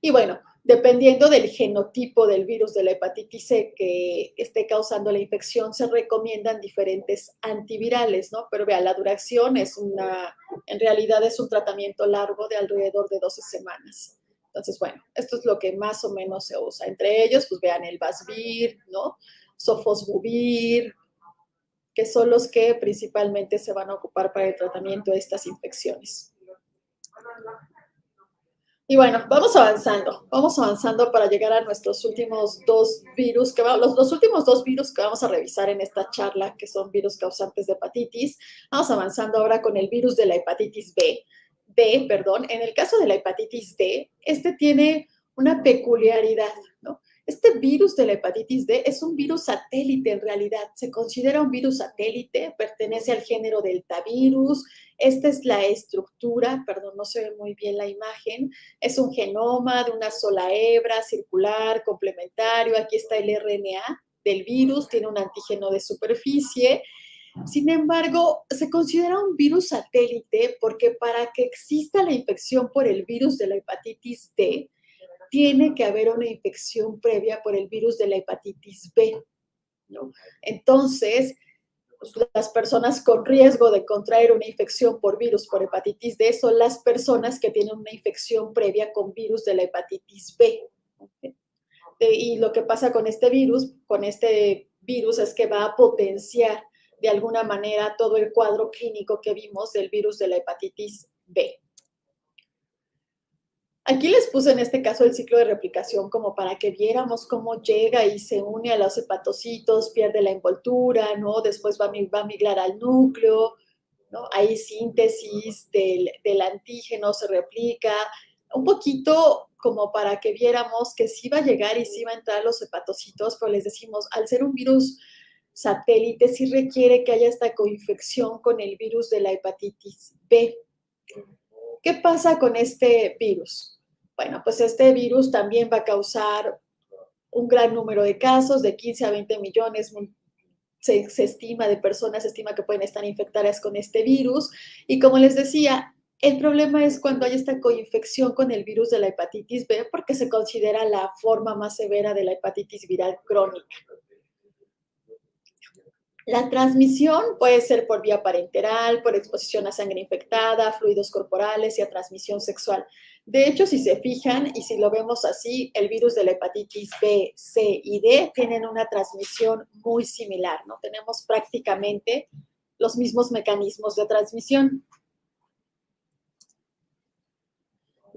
Speaker 2: Y bueno, dependiendo del genotipo del virus de la hepatitis C que esté causando la infección, se recomiendan diferentes antivirales, ¿no? Pero vean, la duración en realidad es un tratamiento largo de alrededor de 12 semanas. Entonces, bueno, esto es lo que más o menos se usa. Entre ellos, pues vean el Vasvir, ¿no? Sofosbuvir, que son los que principalmente se van a ocupar para el tratamiento de estas infecciones. Y bueno, vamos avanzando para llegar a nuestros últimos dos virus, los últimos dos virus que vamos a revisar en esta charla, que son virus causantes de hepatitis. Vamos avanzando ahora con el virus de la hepatitis D. En el caso de la hepatitis D, este tiene una peculiaridad, ¿no? Este virus de la hepatitis D es un virus satélite en realidad, se considera un virus satélite, pertenece al género deltavirus. Esta es la estructura, perdón, no se ve muy bien la imagen, es un genoma de una sola hebra, circular, complementario. Aquí está el RNA del virus, tiene un antígeno de superficie. Sin embargo, se considera un virus satélite porque para que exista la infección por el virus de la hepatitis D, tiene que haber una infección previa por el virus de la hepatitis B, ¿no? Entonces, las personas con riesgo de contraer una infección por virus por hepatitis D son las personas que tienen una infección previa con virus de la hepatitis B. ¿Okay? Y lo que pasa con este virus es que va a potenciar de alguna manera todo el cuadro clínico que vimos del virus de la hepatitis B. Aquí les puse en este caso el ciclo de replicación como para que viéramos cómo llega y se une a los hepatocitos, pierde la envoltura, ¿no? Después va a migrar al núcleo, ¿no? Hay síntesis del antígeno, se replica, un poquito como para que viéramos que sí va a llegar y sí va a entrar a los hepatocitos, pero les decimos, al ser un virus satélite sí requiere que haya esta coinfección con el virus de la hepatitis B. ¿Qué pasa con este virus? Bueno, pues este virus también va a causar un gran número de casos, de 15 a 20 millones se estima de personas, se estima que pueden estar infectadas con este virus. Y como les decía, el problema es cuando hay esta coinfección con el virus de la hepatitis B, porque se considera la forma más severa de la hepatitis viral crónica. La transmisión puede ser por vía parenteral, por exposición a sangre infectada, fluidos corporales y a transmisión sexual. De hecho, si se fijan y si lo vemos así, el virus de la hepatitis B, C y D tienen una transmisión muy similar, ¿no? Tenemos prácticamente los mismos mecanismos de transmisión.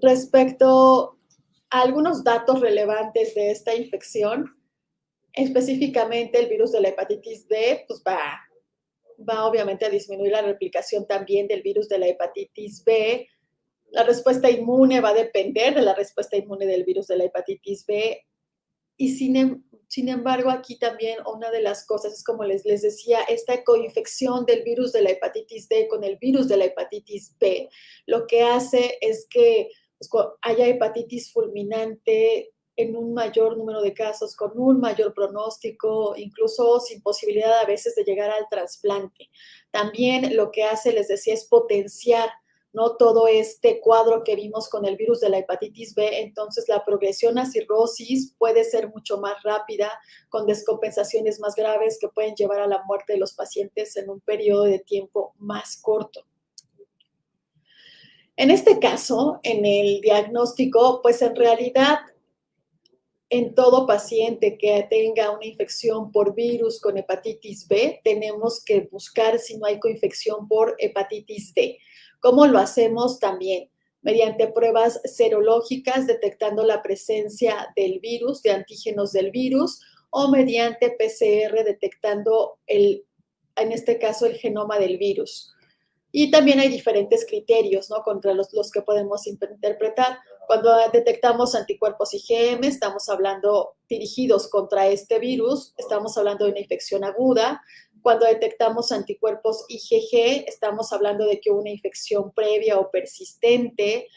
Speaker 2: Respecto a algunos datos relevantes de esta infección, específicamente el virus de la hepatitis B, pues va obviamente a disminuir la replicación también del virus de la hepatitis B. La respuesta inmune va a depender de la respuesta inmune del virus de la hepatitis B. Y sin embargo, aquí también una de las cosas es, como les decía, esta coinfección del virus de la hepatitis D con el virus de la hepatitis B, lo que hace es que pues, haya hepatitis fulminante en un mayor número de casos, con un mayor pronóstico, incluso sin posibilidad a veces de llegar al trasplante. También lo que hace, les decía, es potenciar, ¿no?, todo este cuadro que vimos con el virus de la hepatitis B. Entonces la progresión a cirrosis puede ser mucho más rápida, con descompensaciones más graves que pueden llevar a la muerte de los pacientes en un periodo de tiempo más corto. En este caso, en el diagnóstico, pues en realidad en todo paciente que tenga una infección por virus con hepatitis B, tenemos que buscar si no hay coinfección por hepatitis D. ¿Cómo lo hacemos? También mediante pruebas serológicas, detectando la presencia del virus, de antígenos del virus, o mediante PCR, detectando en este caso, el genoma del virus. Y también hay diferentes criterios, ¿no?, contra los que podemos interpretar. Cuando detectamos anticuerpos IgM, estamos hablando dirigidos contra este virus, estamos hablando de una infección aguda. Cuando detectamos anticuerpos IgG, estamos hablando de que hubo una infección previa o persistente.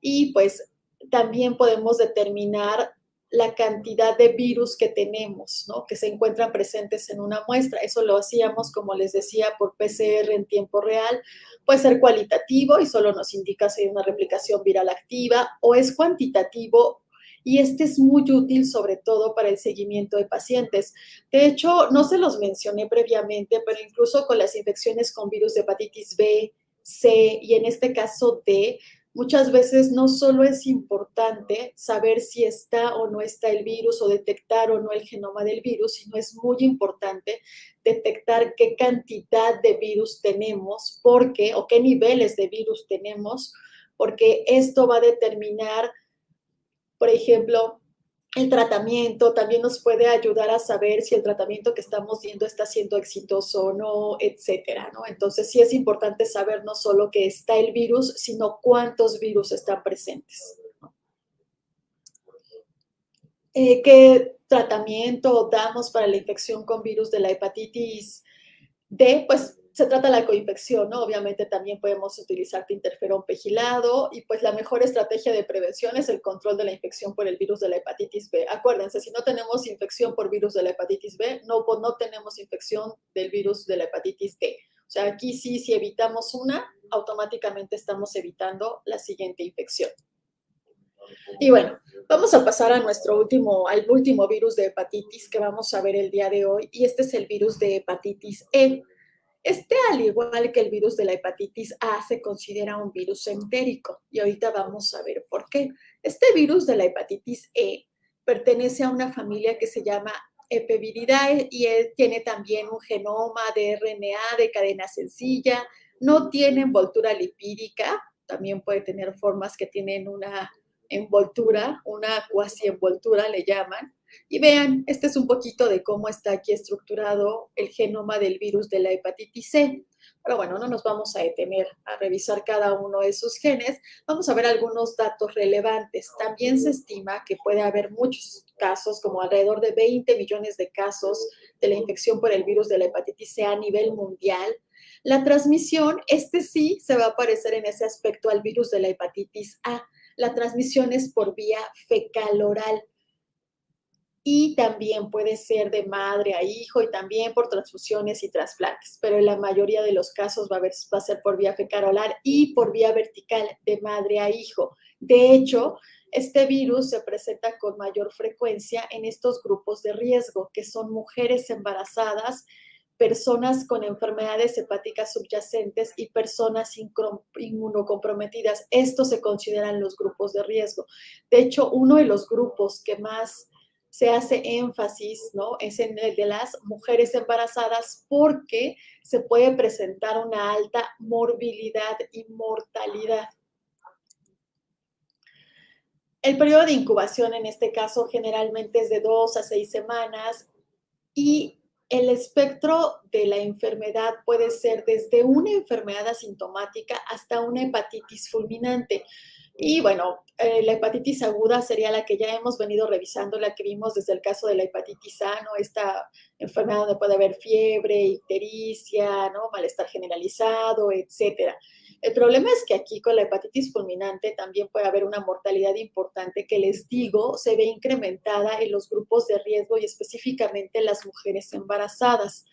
Speaker 2: Y pues también podemos determinar la cantidad de virus que tenemos, ¿no?, que se encuentran presentes en una muestra. Eso lo hacíamos, como les decía, por PCR en tiempo real. Puede ser cualitativo y solo nos indica si hay una replicación viral activa, o es cuantitativo, y este es muy útil sobre todo para el seguimiento de pacientes. De hecho, no se los mencioné previamente, pero incluso con las infecciones con virus de hepatitis B, C y en este caso D, muchas veces no solo es importante saber si está o no está el virus o detectar o no el genoma del virus, sino es muy importante detectar qué cantidad de virus tenemos, o qué niveles de virus tenemos, porque esto va a determinar, por ejemplo, el tratamiento. También nos puede ayudar a saber si el tratamiento que estamos viendo está siendo exitoso o no, etcétera, ¿no? Entonces, sí es importante saber no solo que está el virus, sino cuántos virus están presentes, ¿no? ¿Qué tratamiento damos para la infección con virus de la hepatitis D? Pues se trata de la coinfección, ¿no? Obviamente también podemos utilizar interferón pegilado, y pues la mejor estrategia de prevención es el control de la infección por el virus de la hepatitis B. Acuérdense, si no tenemos infección por virus de la hepatitis B, no tenemos infección del virus de la hepatitis D. O sea, aquí sí, si evitamos una, automáticamente estamos evitando la siguiente infección. Y bueno, vamos a pasar a al último virus de hepatitis que vamos a ver el día de hoy, y este es el virus de hepatitis E. Este, al igual que el virus de la hepatitis A, se considera un virus entérico, y ahorita vamos a ver por qué. Este virus de la hepatitis E pertenece a una familia que se llama Epiviridae, y tiene también un genoma de RNA de cadena sencilla, no tiene envoltura lipídica, también puede tener formas que tienen una envoltura, una cuasi envoltura le llaman. Y vean, este es un poquito de cómo está aquí estructurado el genoma del virus de la hepatitis C. Pero bueno, no nos vamos a detener a revisar cada uno de sus genes. Vamos a ver algunos datos relevantes. También se estima que puede haber muchos casos, como alrededor de 20 millones de casos de la infección por el virus de la hepatitis C a nivel mundial. La transmisión, sí se va a parecer en ese aspecto al virus de la hepatitis A. La transmisión es por vía fecal oral. Y también puede ser de madre a hijo y también por transfusiones y trasplantes, pero en la mayoría de los casos va a ser por vía fecal oral y por vía vertical de madre a hijo. De hecho, este virus se presenta con mayor frecuencia en estos grupos de riesgo, que son mujeres embarazadas, personas con enfermedades hepáticas subyacentes y personas inmunocomprometidas. Estos se consideran los grupos de riesgo. De hecho, uno de los grupos que más se hace énfasis, ¿no?, es en el de las mujeres embarazadas porque se puede presentar una alta morbilidad y mortalidad. El periodo de incubación en este caso generalmente es de 2 a 6 semanas y el espectro de la enfermedad puede ser desde una enfermedad asintomática hasta una hepatitis fulminante. Y bueno, la hepatitis aguda sería la que ya hemos venido revisando, la que vimos desde el caso de la hepatitis A, ¿no? Esta enfermedad donde puede haber fiebre, ictericia, ¿no?, malestar generalizado, etcétera. El problema es que aquí con la hepatitis fulminante también puede haber una mortalidad importante que, les digo, se ve incrementada en los grupos de riesgo y específicamente en las mujeres embarazadas.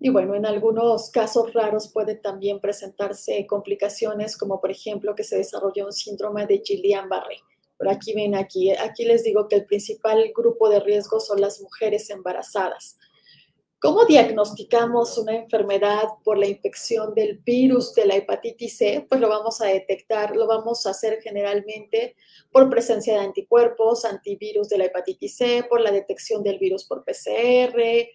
Speaker 2: Y bueno, en algunos casos raros pueden también presentarse complicaciones, como por ejemplo que se desarrolle un síndrome de Guillain-Barré. Pero aquí ven, aquí les digo que el principal grupo de riesgo son las mujeres embarazadas. ¿Cómo diagnosticamos una enfermedad por la infección del virus de la hepatitis C? Pues lo vamos a detectar, lo vamos a hacer generalmente por presencia de anticuerpos, antivirus de la hepatitis C, por la detección del virus por PCR.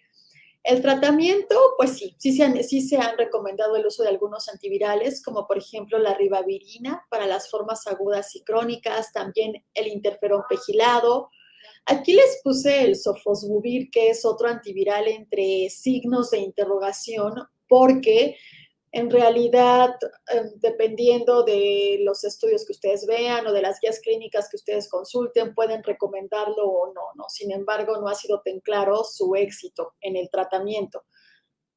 Speaker 2: El tratamiento, pues sí se han recomendado el uso de algunos antivirales, como por ejemplo la ribavirina para las formas agudas y crónicas, también el interferón pegilado. Aquí les puse el sofosbuvir, que es otro antiviral entre signos de interrogación, porque en realidad, dependiendo de los estudios que ustedes vean o de las guías clínicas que ustedes consulten, pueden recomendarlo o no, ¿no? Sin embargo, no ha sido tan claro su éxito en el tratamiento.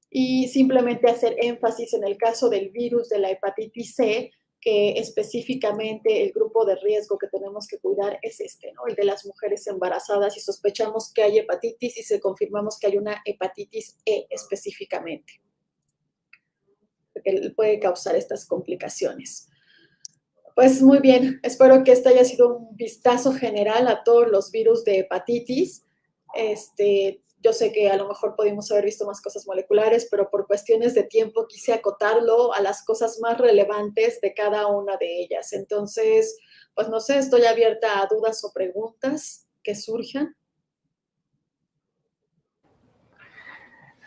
Speaker 2: Y simplemente hacer énfasis en el caso del virus de la hepatitis C, que específicamente el grupo de riesgo que tenemos que cuidar es ¿no?, el de las mujeres embarazadas, y sospechamos que hay hepatitis y se confirmamos que hay una hepatitis E específicamente, que puede causar estas complicaciones. Pues muy bien, espero que este haya sido un vistazo general a todos los virus de hepatitis. Yo sé que a lo mejor pudimos haber visto más cosas moleculares, pero por cuestiones de tiempo quise acotarlo a las cosas más relevantes de cada una de ellas. Entonces, pues no sé, estoy abierta a dudas o preguntas que surjan.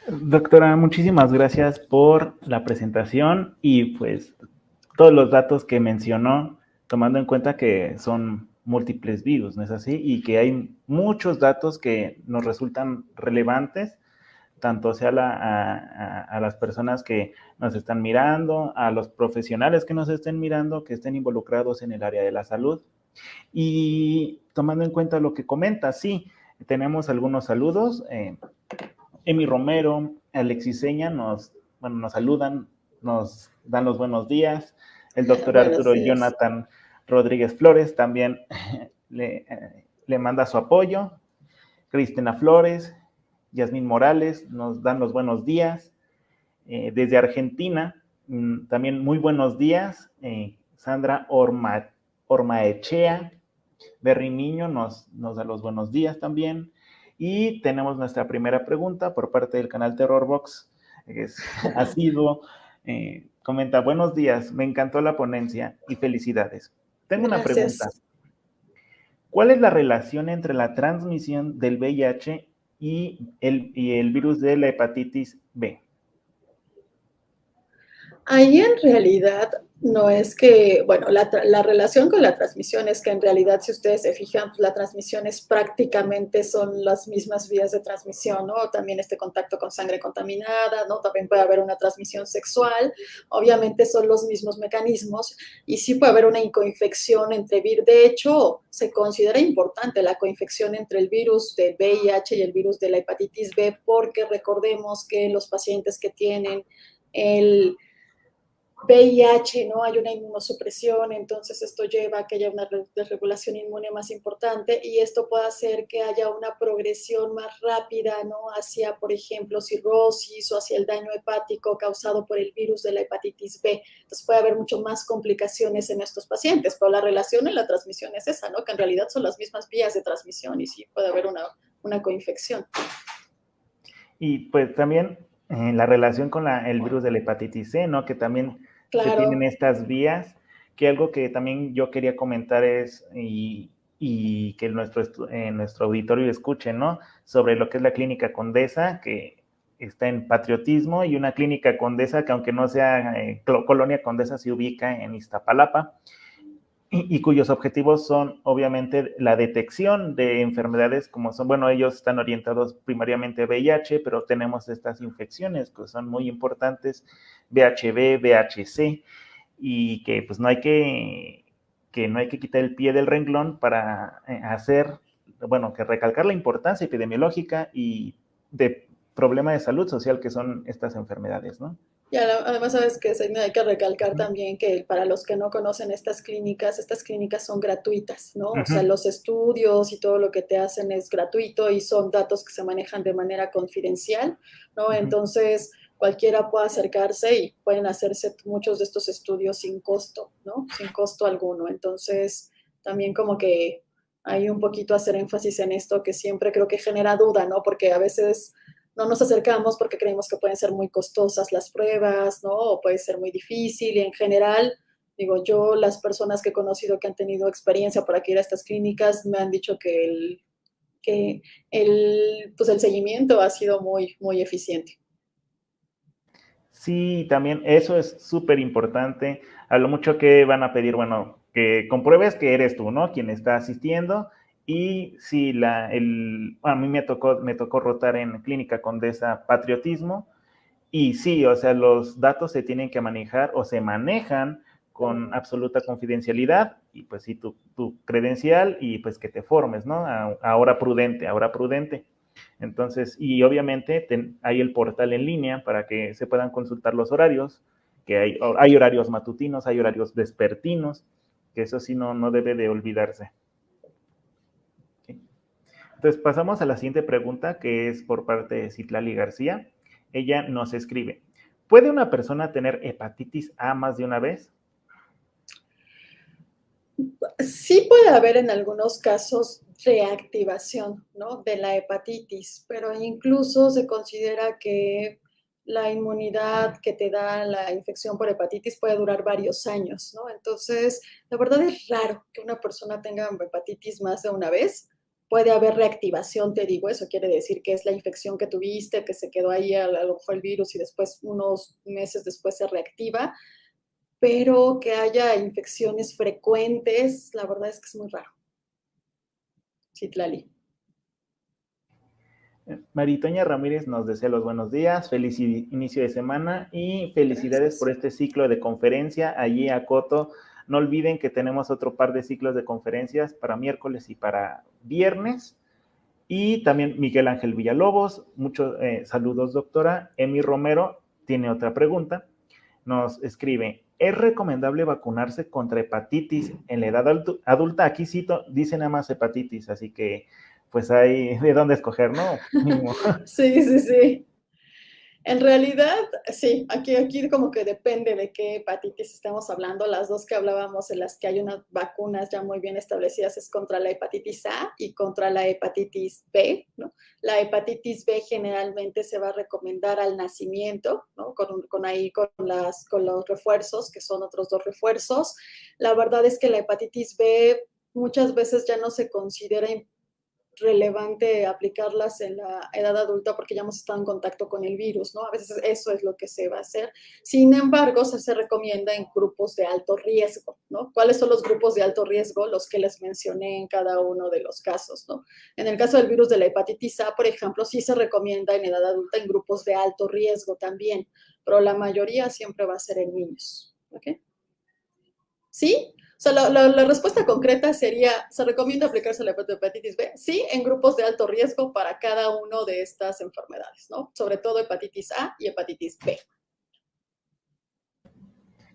Speaker 1: Doctora, muchísimas gracias por la presentación y pues todos los datos que mencionó, tomando en cuenta que son múltiples virus, ¿no es así? Y que hay muchos datos que nos resultan relevantes, tanto sea a las personas que nos están mirando, a los profesionales que nos estén mirando, que estén involucrados en el área de la salud. Y tomando en cuenta lo que comenta, sí, tenemos algunos saludos. Emi Romero, Alexis Seña nos saludan, nos dan los buenos días. El doctor Arturo Jonathan Rodríguez Flores también le manda su apoyo. Cristina Flores, Yasmín Morales nos dan los buenos días. Desde Argentina, también muy buenos días. Sandra Ormaechea, Berry Niño nos da los buenos días también. Y tenemos nuestra primera pregunta por parte del canal Terrorbox, que es asiduo. Comenta, buenos días, me encantó la ponencia y felicidades. Tengo una pregunta. ¿Cuál es la relación entre la transmisión del VIH y el virus de la hepatitis B?
Speaker 2: Ahí en realidad No es que, bueno, la relación con la transmisión es que en realidad, si ustedes se fijan, pues la transmisión es prácticamente son las mismas vías de transmisión, ¿no? También este contacto con sangre contaminada, ¿no? También puede haber una transmisión sexual, obviamente son los mismos mecanismos y sí puede haber una coinfección entre virus. De hecho, se considera importante la coinfección entre el virus del VIH y el virus de la hepatitis B porque recordemos que los pacientes que tienen el VIH, ¿no? Hay una inmunosupresión, entonces esto lleva a que haya una desregulación inmune más importante y esto puede hacer que haya una progresión más rápida, ¿no? Hacia, por ejemplo, cirrosis o hacia el daño hepático causado por el virus de la hepatitis B. Entonces puede haber mucho más complicaciones en estos pacientes, pero la relación en la transmisión es esa, ¿no? Que en realidad son las mismas vías de transmisión y sí puede haber una coinfección.
Speaker 1: Y pues también la relación con el virus de la hepatitis C, ¿no? Que también se tienen
Speaker 2: Claro.
Speaker 1: estas vías, que algo que también yo quería comentar es, y que nuestro auditorio escuche, ¿no? Sobre lo que es la Clínica Condesa, que está en Patriotismo, y una Clínica Condesa que aunque no sea Colonia Condesa, se ubica en Iztapalapa, y cuyos objetivos son obviamente la detección de enfermedades como son, bueno, ellos están orientados primariamente a VIH, pero tenemos estas infecciones que son muy importantes, VHB, VHC, y que pues no hay que no hay que quitar el pie del renglón para hacer, bueno, que recalcar la importancia epidemiológica y de problema de salud social que son estas enfermedades, ¿no?
Speaker 2: Y además, sabes que hay que recalcar también que para los que no conocen estas clínicas son gratuitas, ¿no? O sea, los estudios y todo lo que te hacen es gratuito y son datos que se manejan de manera confidencial, ¿no? Entonces, cualquiera puede acercarse y pueden hacerse muchos de estos estudios sin costo, ¿no? Sin costo alguno. Entonces, también como que hay un poquito hacer énfasis en esto que siempre creo que genera duda, ¿no? Porque a veces no nos acercamos porque creemos que pueden ser muy costosas las pruebas, ¿no? O puede ser muy difícil y en general, digo, yo las personas que he conocido que han tenido experiencia para ir a estas clínicas me han dicho que pues el seguimiento ha sido muy, muy eficiente.
Speaker 1: Sí, también eso es súper importante. A lo mucho que van a pedir, bueno, que compruebes que eres tú, ¿no? Quien está asistiendo. Y sí, a mí me tocó rotar en Clínica Condesa Patriotismo. Y sí, o sea, los datos se tienen que manejar o se manejan con absoluta confidencialidad y pues sí, tu credencial y pues que te formes, ¿no? Ahora prudente, ahora prudente. Entonces, y obviamente hay el portal en línea para que se puedan consultar los horarios, que hay horarios matutinos, hay horarios vespertinos, que eso sí no debe de olvidarse. ¿Sí? Entonces, pasamos a la siguiente pregunta, que es por parte de Citlali García. Ella nos escribe, ¿puede una persona tener hepatitis A más de una vez?
Speaker 2: Sí puede haber en algunos casos reactivación, ¿no? De la hepatitis, pero incluso se considera que la inmunidad que te da la infección por hepatitis puede durar varios años, ¿no? Entonces, la verdad es raro que una persona tenga hepatitis más de una vez. Puede haber reactivación, te digo, eso quiere decir que es la infección que tuviste, que se quedó ahí, a lo mejor el virus y después, unos meses después se reactiva, pero que haya infecciones frecuentes, la verdad es que es muy raro. Citlali.
Speaker 1: Maritoña Ramírez nos desea los buenos días, feliz inicio de semana y felicidades por este ciclo de conferencia. Allí a Coto, no olviden que tenemos otro par de ciclos de conferencias para miércoles y para viernes. Y también Miguel Ángel Villalobos, muchos saludos, doctora. Emi Romero tiene otra pregunta. Nos escribe, ¿es recomendable vacunarse contra hepatitis en la edad adulta? Aquí cito, dice nada más hepatitis, así que pues hay de dónde escoger, ¿no?
Speaker 2: Sí, sí, sí. En realidad, sí, aquí como que depende de qué hepatitis estamos hablando. Las dos que hablábamos en las que hay unas vacunas ya muy bien establecidas es contra la hepatitis A y contra la hepatitis B, ¿no? La hepatitis B generalmente se va a recomendar al nacimiento, ¿no? Con los refuerzos, que son otros 2 refuerzos. La verdad es que la hepatitis B muchas veces ya no se considera relevante aplicarlas en la edad adulta porque ya hemos estado en contacto con el virus, ¿no? A veces eso es lo que se va a hacer. Sin embargo, se recomienda en grupos de alto riesgo, ¿no? ¿Cuáles son los grupos de alto riesgo? Los que les mencioné en cada uno de los casos, ¿no? En el caso del virus de la hepatitis A, por ejemplo, sí se recomienda en edad adulta en grupos de alto riesgo también, pero la mayoría siempre va a ser en niños, ¿ok? ¿Sí? O sea, la respuesta concreta sería, ¿se recomienda aplicarse la hepatitis B? Sí, en grupos de alto riesgo para cada una de estas enfermedades, ¿no? Sobre todo hepatitis A y hepatitis B.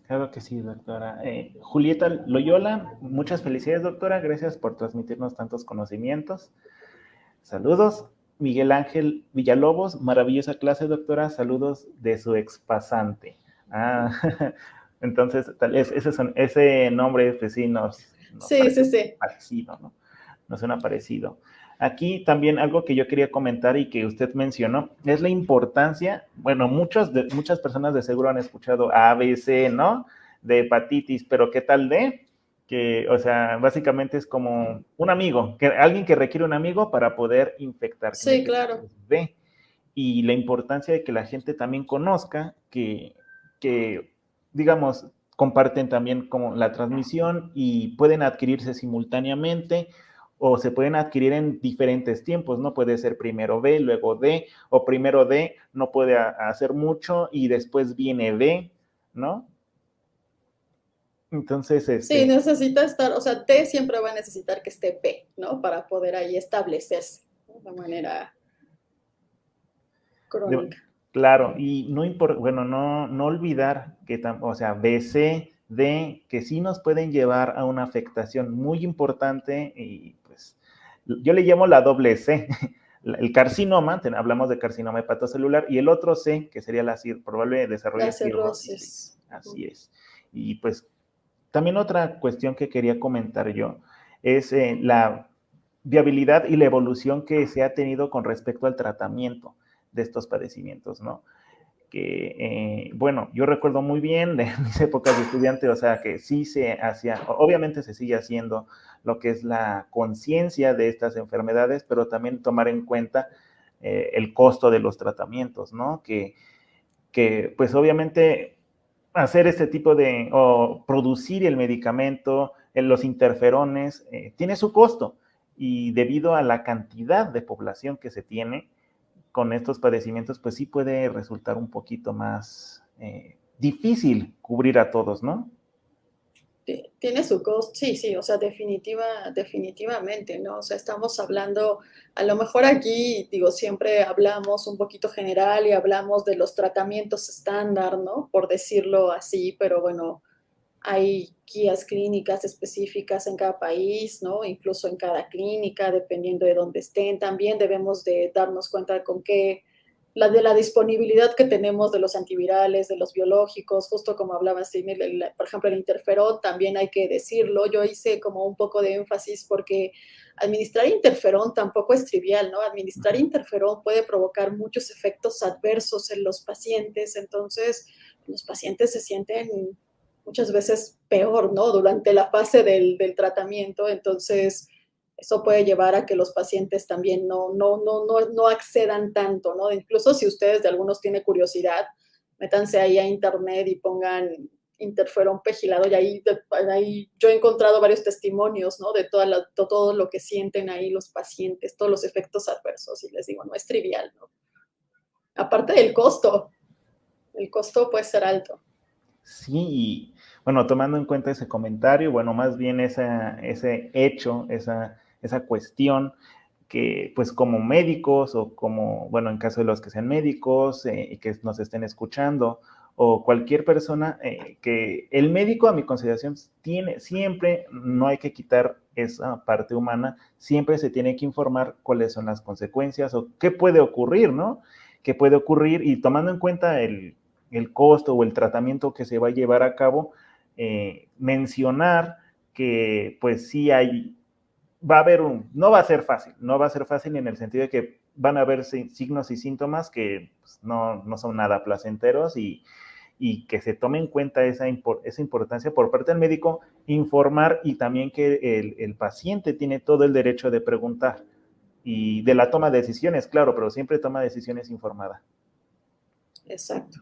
Speaker 1: Claro que sí, doctora. Julieta Loyola, muchas felicidades, doctora. Gracias por transmitirnos tantos conocimientos. Saludos. Miguel Ángel Villalobos, maravillosa clase, doctora. Saludos de su expasante. Ah, entonces, tal vez ese nombre, pues sí, nos
Speaker 2: Sí.
Speaker 1: parecido, ¿no? Nos suena parecido. Aquí también algo que yo quería comentar y que usted mencionó es la importancia, bueno, muchas personas de seguro han escuchado A, B, C, ¿no? De hepatitis, pero ¿qué tal D? Que, o sea, básicamente es como un amigo, alguien que requiere un amigo para poder infectar.
Speaker 2: Sí, claro.
Speaker 1: B. Y la importancia de que la gente también conozca que digamos, comparten también como la transmisión y pueden adquirirse simultáneamente o se pueden adquirir en diferentes tiempos, ¿no? Puede ser primero B, luego D, o primero D no puede hacer mucho y después viene B, ¿no? Entonces,
Speaker 2: Sí, necesita estar, o sea, T siempre va a necesitar que esté P, ¿no? Para poder ahí establecerse, ¿no? De manera crónica.
Speaker 1: Claro, y no bueno, no olvidar que, o sea, B, C, D, que sí nos pueden llevar a una afectación muy importante y pues yo le llamo la doble C, el carcinoma, hablamos de carcinoma hepatocelular, y el otro C, que sería la probable desarrollo
Speaker 2: La
Speaker 1: de cirrosis.
Speaker 2: cirrosis.
Speaker 1: Así es. Y pues también otra cuestión que quería comentar yo es la viabilidad y la evolución que se ha tenido con respecto al tratamiento de estos padecimientos, ¿no? Que, bueno, yo recuerdo muy bien de mis épocas de estudiante, o sea, que sí se hacía, obviamente se sigue haciendo lo que es la conciencia de estas enfermedades, pero también tomar en cuenta el costo de los tratamientos, ¿no? Que pues obviamente hacer este tipo de, o producir el medicamento, los interferones, tiene su costo y debido a la cantidad de población que se tiene con estos padecimientos, pues sí puede resultar un poquito más difícil cubrir a todos, ¿no?
Speaker 2: Tiene su costo, sí, o sea, definitivamente, ¿no? O sea, estamos hablando, a lo mejor aquí, digo, siempre hablamos un poquito general y hablamos de los tratamientos estándar, ¿no? Por decirlo así, pero bueno, hay guías clínicas específicas en cada país, ¿no? Incluso en cada clínica, dependiendo de dónde estén. También debemos de darnos cuenta con qué de la disponibilidad que tenemos de los antivirales, de los biológicos, justo como hablaba Steve, por ejemplo, el interferón, también hay que decirlo. Yo hice como un poco de énfasis porque administrar interferón tampoco es trivial, ¿no? Administrar interferón puede provocar muchos efectos adversos en los pacientes, entonces los pacientes se sienten muchas veces peor, ¿no? Durante la fase del tratamiento, entonces eso puede llevar a que los pacientes también no accedan tanto, ¿no? Incluso si ustedes de algunos tienen curiosidad, métanse ahí a internet y pongan interferón pegilado y ahí yo he encontrado varios testimonios, ¿no? De todo lo que sienten ahí los pacientes, todos los efectos adversos y les digo, no es trivial, ¿no? Aparte del costo, el costo puede ser alto.
Speaker 1: Sí, y bueno, tomando en cuenta ese comentario, bueno, más bien ese hecho, esa cuestión, que pues como médicos o como, bueno, en caso de los que sean médicos y que nos estén escuchando o cualquier persona, que el médico a mi consideración tiene siempre, no hay que quitar esa parte humana, siempre se tiene que informar cuáles son las consecuencias o qué puede ocurrir, ¿no? ¿Qué puede ocurrir? Y tomando en cuenta el costo o el tratamiento que se va a llevar a cabo, mencionar que pues sí va a haber no va a ser fácil en el sentido de que van a haber signos y síntomas que pues, no son nada placenteros y que se tome en cuenta esa importancia por parte del médico, informar y también que el paciente tiene todo el derecho de preguntar y de la toma de decisiones, claro, pero siempre toma decisiones informada.
Speaker 2: Exacto,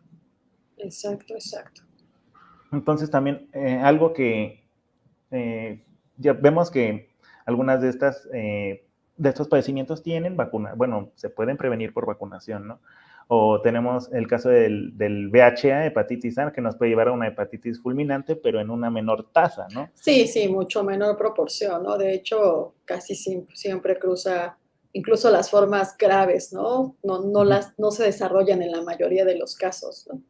Speaker 2: exacto, exacto.
Speaker 1: Entonces también algo que ya vemos que algunas de estos padecimientos tienen vacuna, bueno, se pueden prevenir por vacunación, ¿no? O tenemos el caso del VHA, hepatitis A, que nos puede llevar a una hepatitis fulminante, pero en una menor tasa, ¿no?
Speaker 2: Sí, sí, mucho menor proporción, ¿no? De hecho, casi siempre cruza, incluso las formas graves, ¿no? No se desarrollan en la mayoría de los casos, ¿no?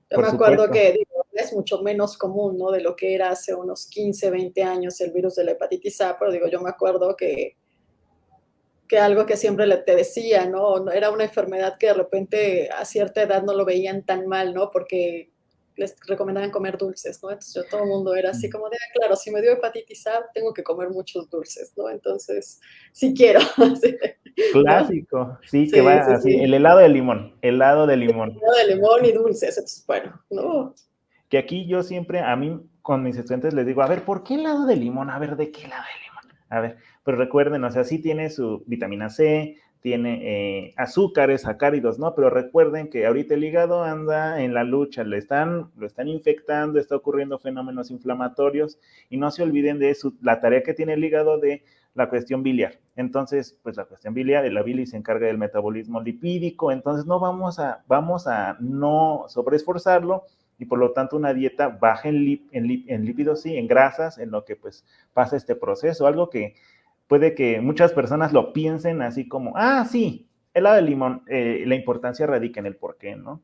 Speaker 2: Yo
Speaker 1: Por
Speaker 2: me acuerdo
Speaker 1: supuesto.
Speaker 2: que digo, es mucho menos común, ¿no? De lo que era hace unos 15, 20 años el virus de la hepatitis A, pero digo, yo me acuerdo que algo que siempre te decía, ¿no? Era una enfermedad que de repente a cierta edad no lo veían tan mal, ¿no? Porque les recomendaban comer dulces, ¿no? Entonces todo el mundo era así como de, claro, si me dio hepatitis A, tengo que comer muchos dulces, ¿no? Entonces, sí quiero, ¿no?
Speaker 1: Clásico, sí, que
Speaker 2: Sí,
Speaker 1: va
Speaker 2: sí,
Speaker 1: así, el
Speaker 2: sí.
Speaker 1: helado de limón.
Speaker 2: De limón y dulces, entonces, bueno, ¿no?
Speaker 1: Que aquí yo siempre, a mí, con mis estudiantes les digo, a ver, ¿por qué helado de limón? A ver, ¿de qué helado de limón? A ver, pero recuerden, o sea, sí tiene su vitamina C, tiene azúcares, sacáridos, ¿no? Pero recuerden que ahorita el hígado anda en la lucha, lo están infectando, está ocurriendo fenómenos inflamatorios y no se olviden de eso, la tarea que tiene el hígado de la cuestión biliar. Entonces, pues la cuestión biliar, la bilis se encarga del metabolismo lipídico, entonces no vamos a no sobreesforzarlo y por lo tanto una dieta baja en lípidos, sí, en grasas, en lo que pues pasa este proceso, algo que puede que muchas personas lo piensen así como, ah, sí, helado de limón, la importancia radica en el porqué, ¿no?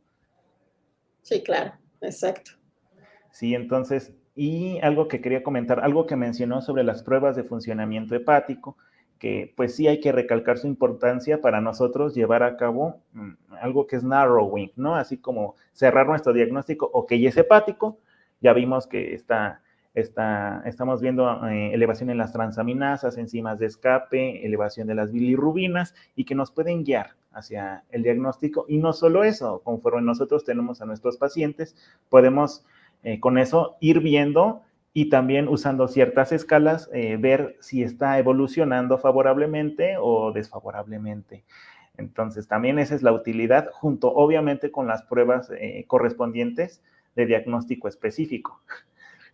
Speaker 2: Sí, claro, exacto.
Speaker 1: Sí, entonces, y algo que quería comentar, algo que mencionó sobre las pruebas de funcionamiento hepático, que pues sí hay que recalcar su importancia para nosotros llevar a cabo algo que es narrowing, ¿no? Así como cerrar nuestro diagnóstico, ok, es hepático, ya vimos que estamos viendo elevación en las transaminasas, enzimas de escape, elevación de las bilirrubinas y que nos pueden guiar hacia el diagnóstico. Y no solo eso, conforme nosotros tenemos a nuestros pacientes, podemos con eso ir viendo y también usando ciertas escalas, ver si está evolucionando favorablemente o desfavorablemente. Entonces, también esa es la utilidad, junto obviamente con las pruebas correspondientes de diagnóstico específico.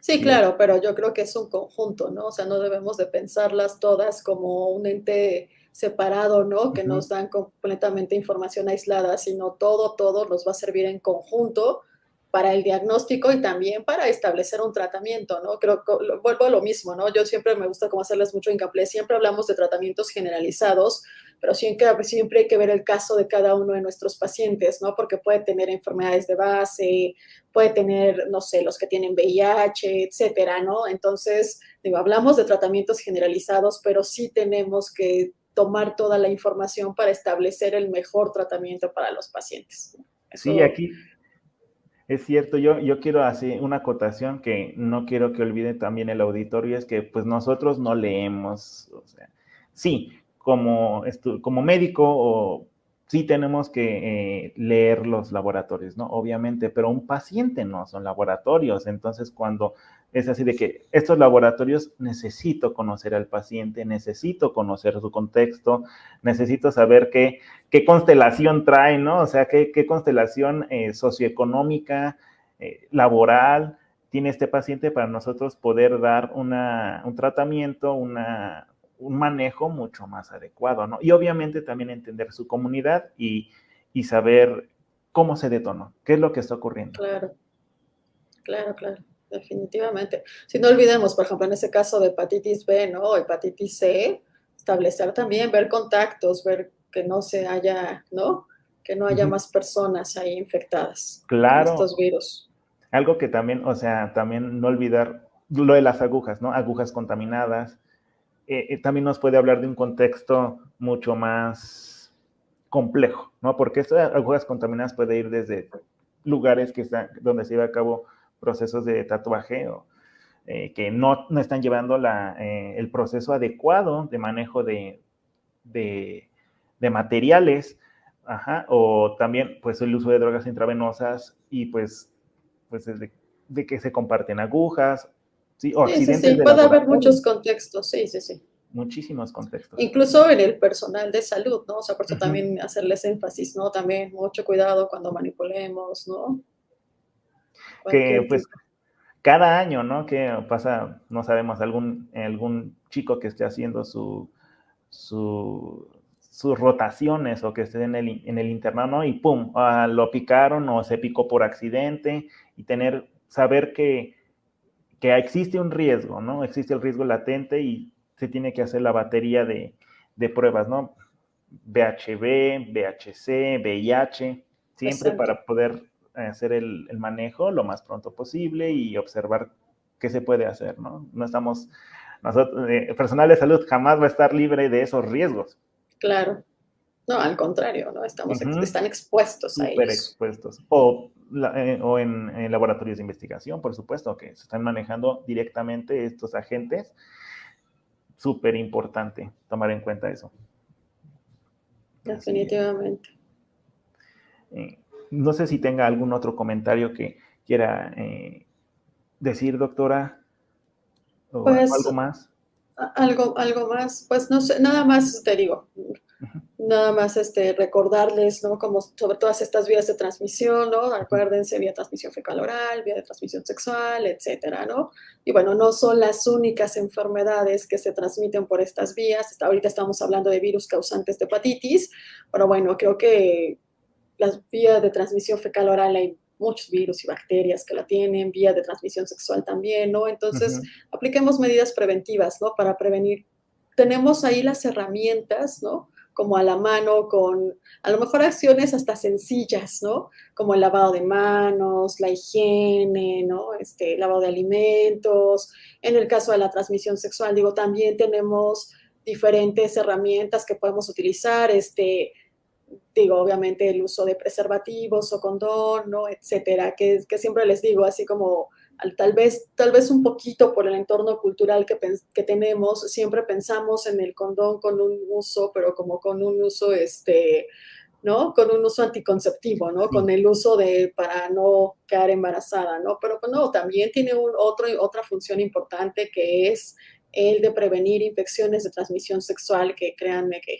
Speaker 2: Sí,
Speaker 1: Sí,
Speaker 2: claro, pero yo creo que es un conjunto, ¿no? O sea, no debemos de pensarlas todas como un ente separado, ¿no? Que nos dan completamente información aislada, sino todo nos va a servir en conjunto para el diagnóstico y también para establecer un tratamiento, ¿no? Creo que vuelvo a lo mismo, ¿no? Yo siempre me gusta como hacerles mucho hincapié, siempre hablamos de tratamientos generalizados, pero siempre hay que ver el caso de cada uno de nuestros pacientes, ¿no? Porque puede tener enfermedades de base, puede tener, no sé, los que tienen VIH, etcétera, ¿no? Entonces, digo, hablamos de tratamientos generalizados, pero sí tenemos que tomar toda la información para establecer el mejor tratamiento para los pacientes.
Speaker 1: sí,
Speaker 2: Eso,
Speaker 1: aquí es cierto, yo quiero hacer una acotación que no quiero que olvide también el auditorio, es que pues nosotros no leemos, o sea, sí, como médico o sí tenemos que leer los laboratorios, ¿no? Obviamente, pero un paciente no son laboratorios, entonces cuando es así de que estos laboratorios necesito conocer al paciente, necesito conocer su contexto, necesito saber qué constelación trae, ¿no? O sea, qué constelación socioeconómica, laboral tiene este paciente para nosotros poder dar un tratamiento, un manejo mucho más adecuado, ¿no? Y obviamente también entender su comunidad y saber cómo se detonó, qué es lo que está ocurriendo.
Speaker 2: claro, claro, definitivamente. Si no olvidemos, por ejemplo, en ese caso de hepatitis B, ¿no? Hepatitis C, establecer también, ver contactos, ver que no se haya, ¿no? Que no haya más personas ahí infectadas con
Speaker 1: Claro,
Speaker 2: estos virus.
Speaker 1: algo que también, o sea, también no olvidar lo de las agujas, ¿no? Agujas contaminadas. También nos puede hablar de un contexto mucho más complejo, ¿no? Porque estas agujas contaminadas puede ir desde lugares donde se lleva a cabo procesos de tatuaje o que no están llevando el proceso adecuado de manejo de, de materiales, ajá, o también pues el uso de drogas intravenosas y pues de que se comparten agujas, ¿sí? O
Speaker 2: Sí, sí,
Speaker 1: accidentes
Speaker 2: sí,
Speaker 1: de
Speaker 2: puede haber
Speaker 1: laboratorio.
Speaker 2: muchos contextos, sí, sí, sí.
Speaker 1: muchísimos contextos.
Speaker 2: Incluso en el personal de salud, ¿no? O sea, por eso
Speaker 1: Ujú.
Speaker 2: también hacerles énfasis, ¿no? También mucho cuidado cuando manipulemos, ¿no?
Speaker 1: Que
Speaker 2: Cualquier
Speaker 1: pues
Speaker 2: tipo.
Speaker 1: cada año, ¿no? Que pasa, no sabemos, algún chico que esté haciendo sus rotaciones o que esté en el internado, ¿no? Y pum, lo picaron o se picó por accidente y saber que existe un riesgo, ¿no? Existe el riesgo latente y se tiene que hacer la batería de pruebas, ¿no? VHB, VHC, VIH, siempre
Speaker 2: Exacto.
Speaker 1: para poder hacer el manejo lo más pronto posible y observar qué se puede hacer, ¿no? No estamos, nosotros, personal de salud jamás va a estar libre de esos riesgos.
Speaker 2: Claro. No, al contrario, ¿no?
Speaker 1: Ujú.
Speaker 2: Están expuestos a
Speaker 1: Súper
Speaker 2: ellos.
Speaker 1: expuestos. O en laboratorios de investigación, por supuesto, que se están manejando directamente estos agentes. Súper importante tomar en cuenta eso. Así es.
Speaker 2: Definitivamente.
Speaker 1: No sé si tenga algún otro comentario que quiera decir, doctora, o
Speaker 2: Pues
Speaker 1: algo más.
Speaker 2: algo más, pues no sé, nada más te digo,
Speaker 1: Ujú,
Speaker 2: nada más recordarles, ¿no? Como sobre todas estas vías de transmisión, ¿no?
Speaker 1: ujú.
Speaker 2: Acuérdense, vía de transmisión fecal oral, vía de transmisión sexual, etcétera, ¿no? Y bueno, no son las únicas enfermedades que se transmiten por estas vías. Ahorita estamos hablando de virus causantes de hepatitis, pero bueno, creo que las vías de transmisión fecal oral hay muchos virus y bacterias que la tienen, vía de transmisión sexual también, ¿no? Entonces,
Speaker 1: Ujú.
Speaker 2: apliquemos medidas preventivas, ¿no? Para prevenir. Tenemos ahí las herramientas, ¿no? Como a la mano, con a lo mejor acciones hasta sencillas, ¿no? Como el lavado de manos, la higiene, ¿no? Lavado de alimentos. En el caso de la transmisión sexual, digo, también tenemos diferentes herramientas que podemos utilizar, digo, obviamente el uso de preservativos o condón, ¿no? Etcétera, que siempre les digo, así como tal vez un poquito por el entorno cultural que tenemos, siempre pensamos en el condón con un uso, pero como con un uso, ¿no? Con un uso anticonceptivo, ¿no? Con
Speaker 1: Sí,
Speaker 2: el uso para no quedar embarazada, ¿no? Pero pues no, también tiene otra función importante que es el de prevenir infecciones de transmisión sexual que créanme que,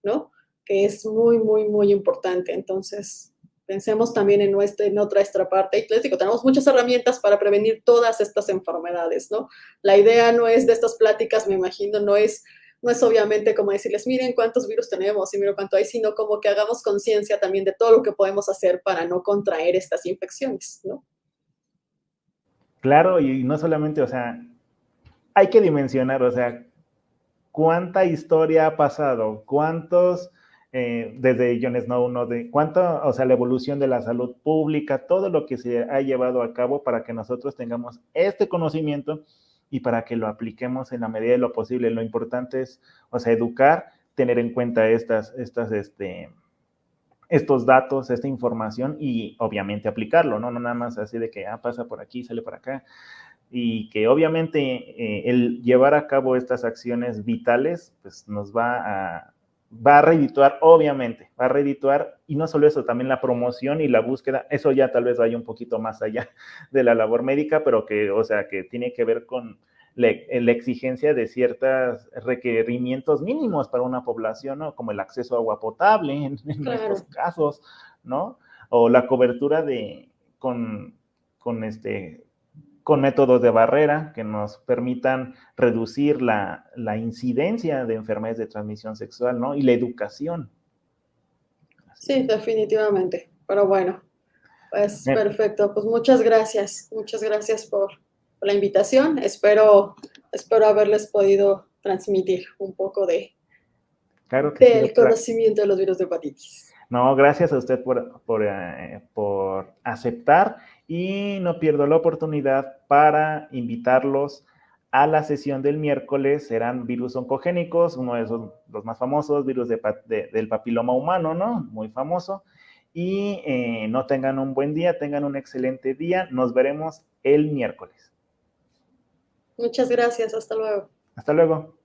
Speaker 2: ¿no? Que es muy, muy, muy importante. Entonces, pensemos también en otra parte. Y les digo, tenemos muchas herramientas para prevenir todas estas enfermedades, ¿no? La idea no es de estas pláticas, me imagino, no es obviamente como decirles, miren cuántos virus tenemos y miren cuánto hay, sino como que hagamos conciencia también de todo lo que podemos hacer para no contraer estas infecciones, ¿no?
Speaker 1: claro, y no solamente, o sea, hay que dimensionar, o sea, cuánta historia ha pasado, desde Jon Snow, ¿no? O sea, la evolución de la salud pública, todo lo que se ha llevado a cabo para que nosotros tengamos este conocimiento y para que lo apliquemos en la medida de lo posible. Lo importante es, o sea, educar, tener en cuenta estos datos, esta información y obviamente aplicarlo, ¿no? No nada más así de que, pasa por aquí, sale por acá, y que obviamente el llevar a cabo estas acciones vitales, pues va a redituar, obviamente, va a redituar, y no solo eso, también la promoción y la búsqueda, eso ya tal vez vaya un poquito más allá de la labor médica, pero que, o sea, que tiene que ver con la exigencia de ciertos requerimientos mínimos para una población, ¿no? Como el acceso a agua potable en estos
Speaker 2: Claro.
Speaker 1: casos, ¿no? O la cobertura con, con con métodos de barrera que nos permitan reducir la incidencia de enfermedades de transmisión sexual, ¿no? Y la educación. Así
Speaker 2: Sí,
Speaker 1: es.
Speaker 2: definitivamente. Pero bueno, pues
Speaker 1: Bien,
Speaker 2: perfecto. Pues muchas gracias. Muchas gracias por la invitación. Espero haberles podido transmitir un poco
Speaker 1: claro que sí,
Speaker 2: del
Speaker 1: doctora.
Speaker 2: conocimiento de los virus de hepatitis.
Speaker 1: No, gracias a usted por aceptar y no pierdo la oportunidad para invitarlos a la sesión del miércoles. Serán virus oncogénicos, uno de esos, los más famosos, virus del papiloma humano, ¿no? Muy famoso. Y no tengan un buen día, tengan un excelente día. Nos veremos el miércoles.
Speaker 2: Muchas gracias. Hasta luego.
Speaker 1: Hasta luego.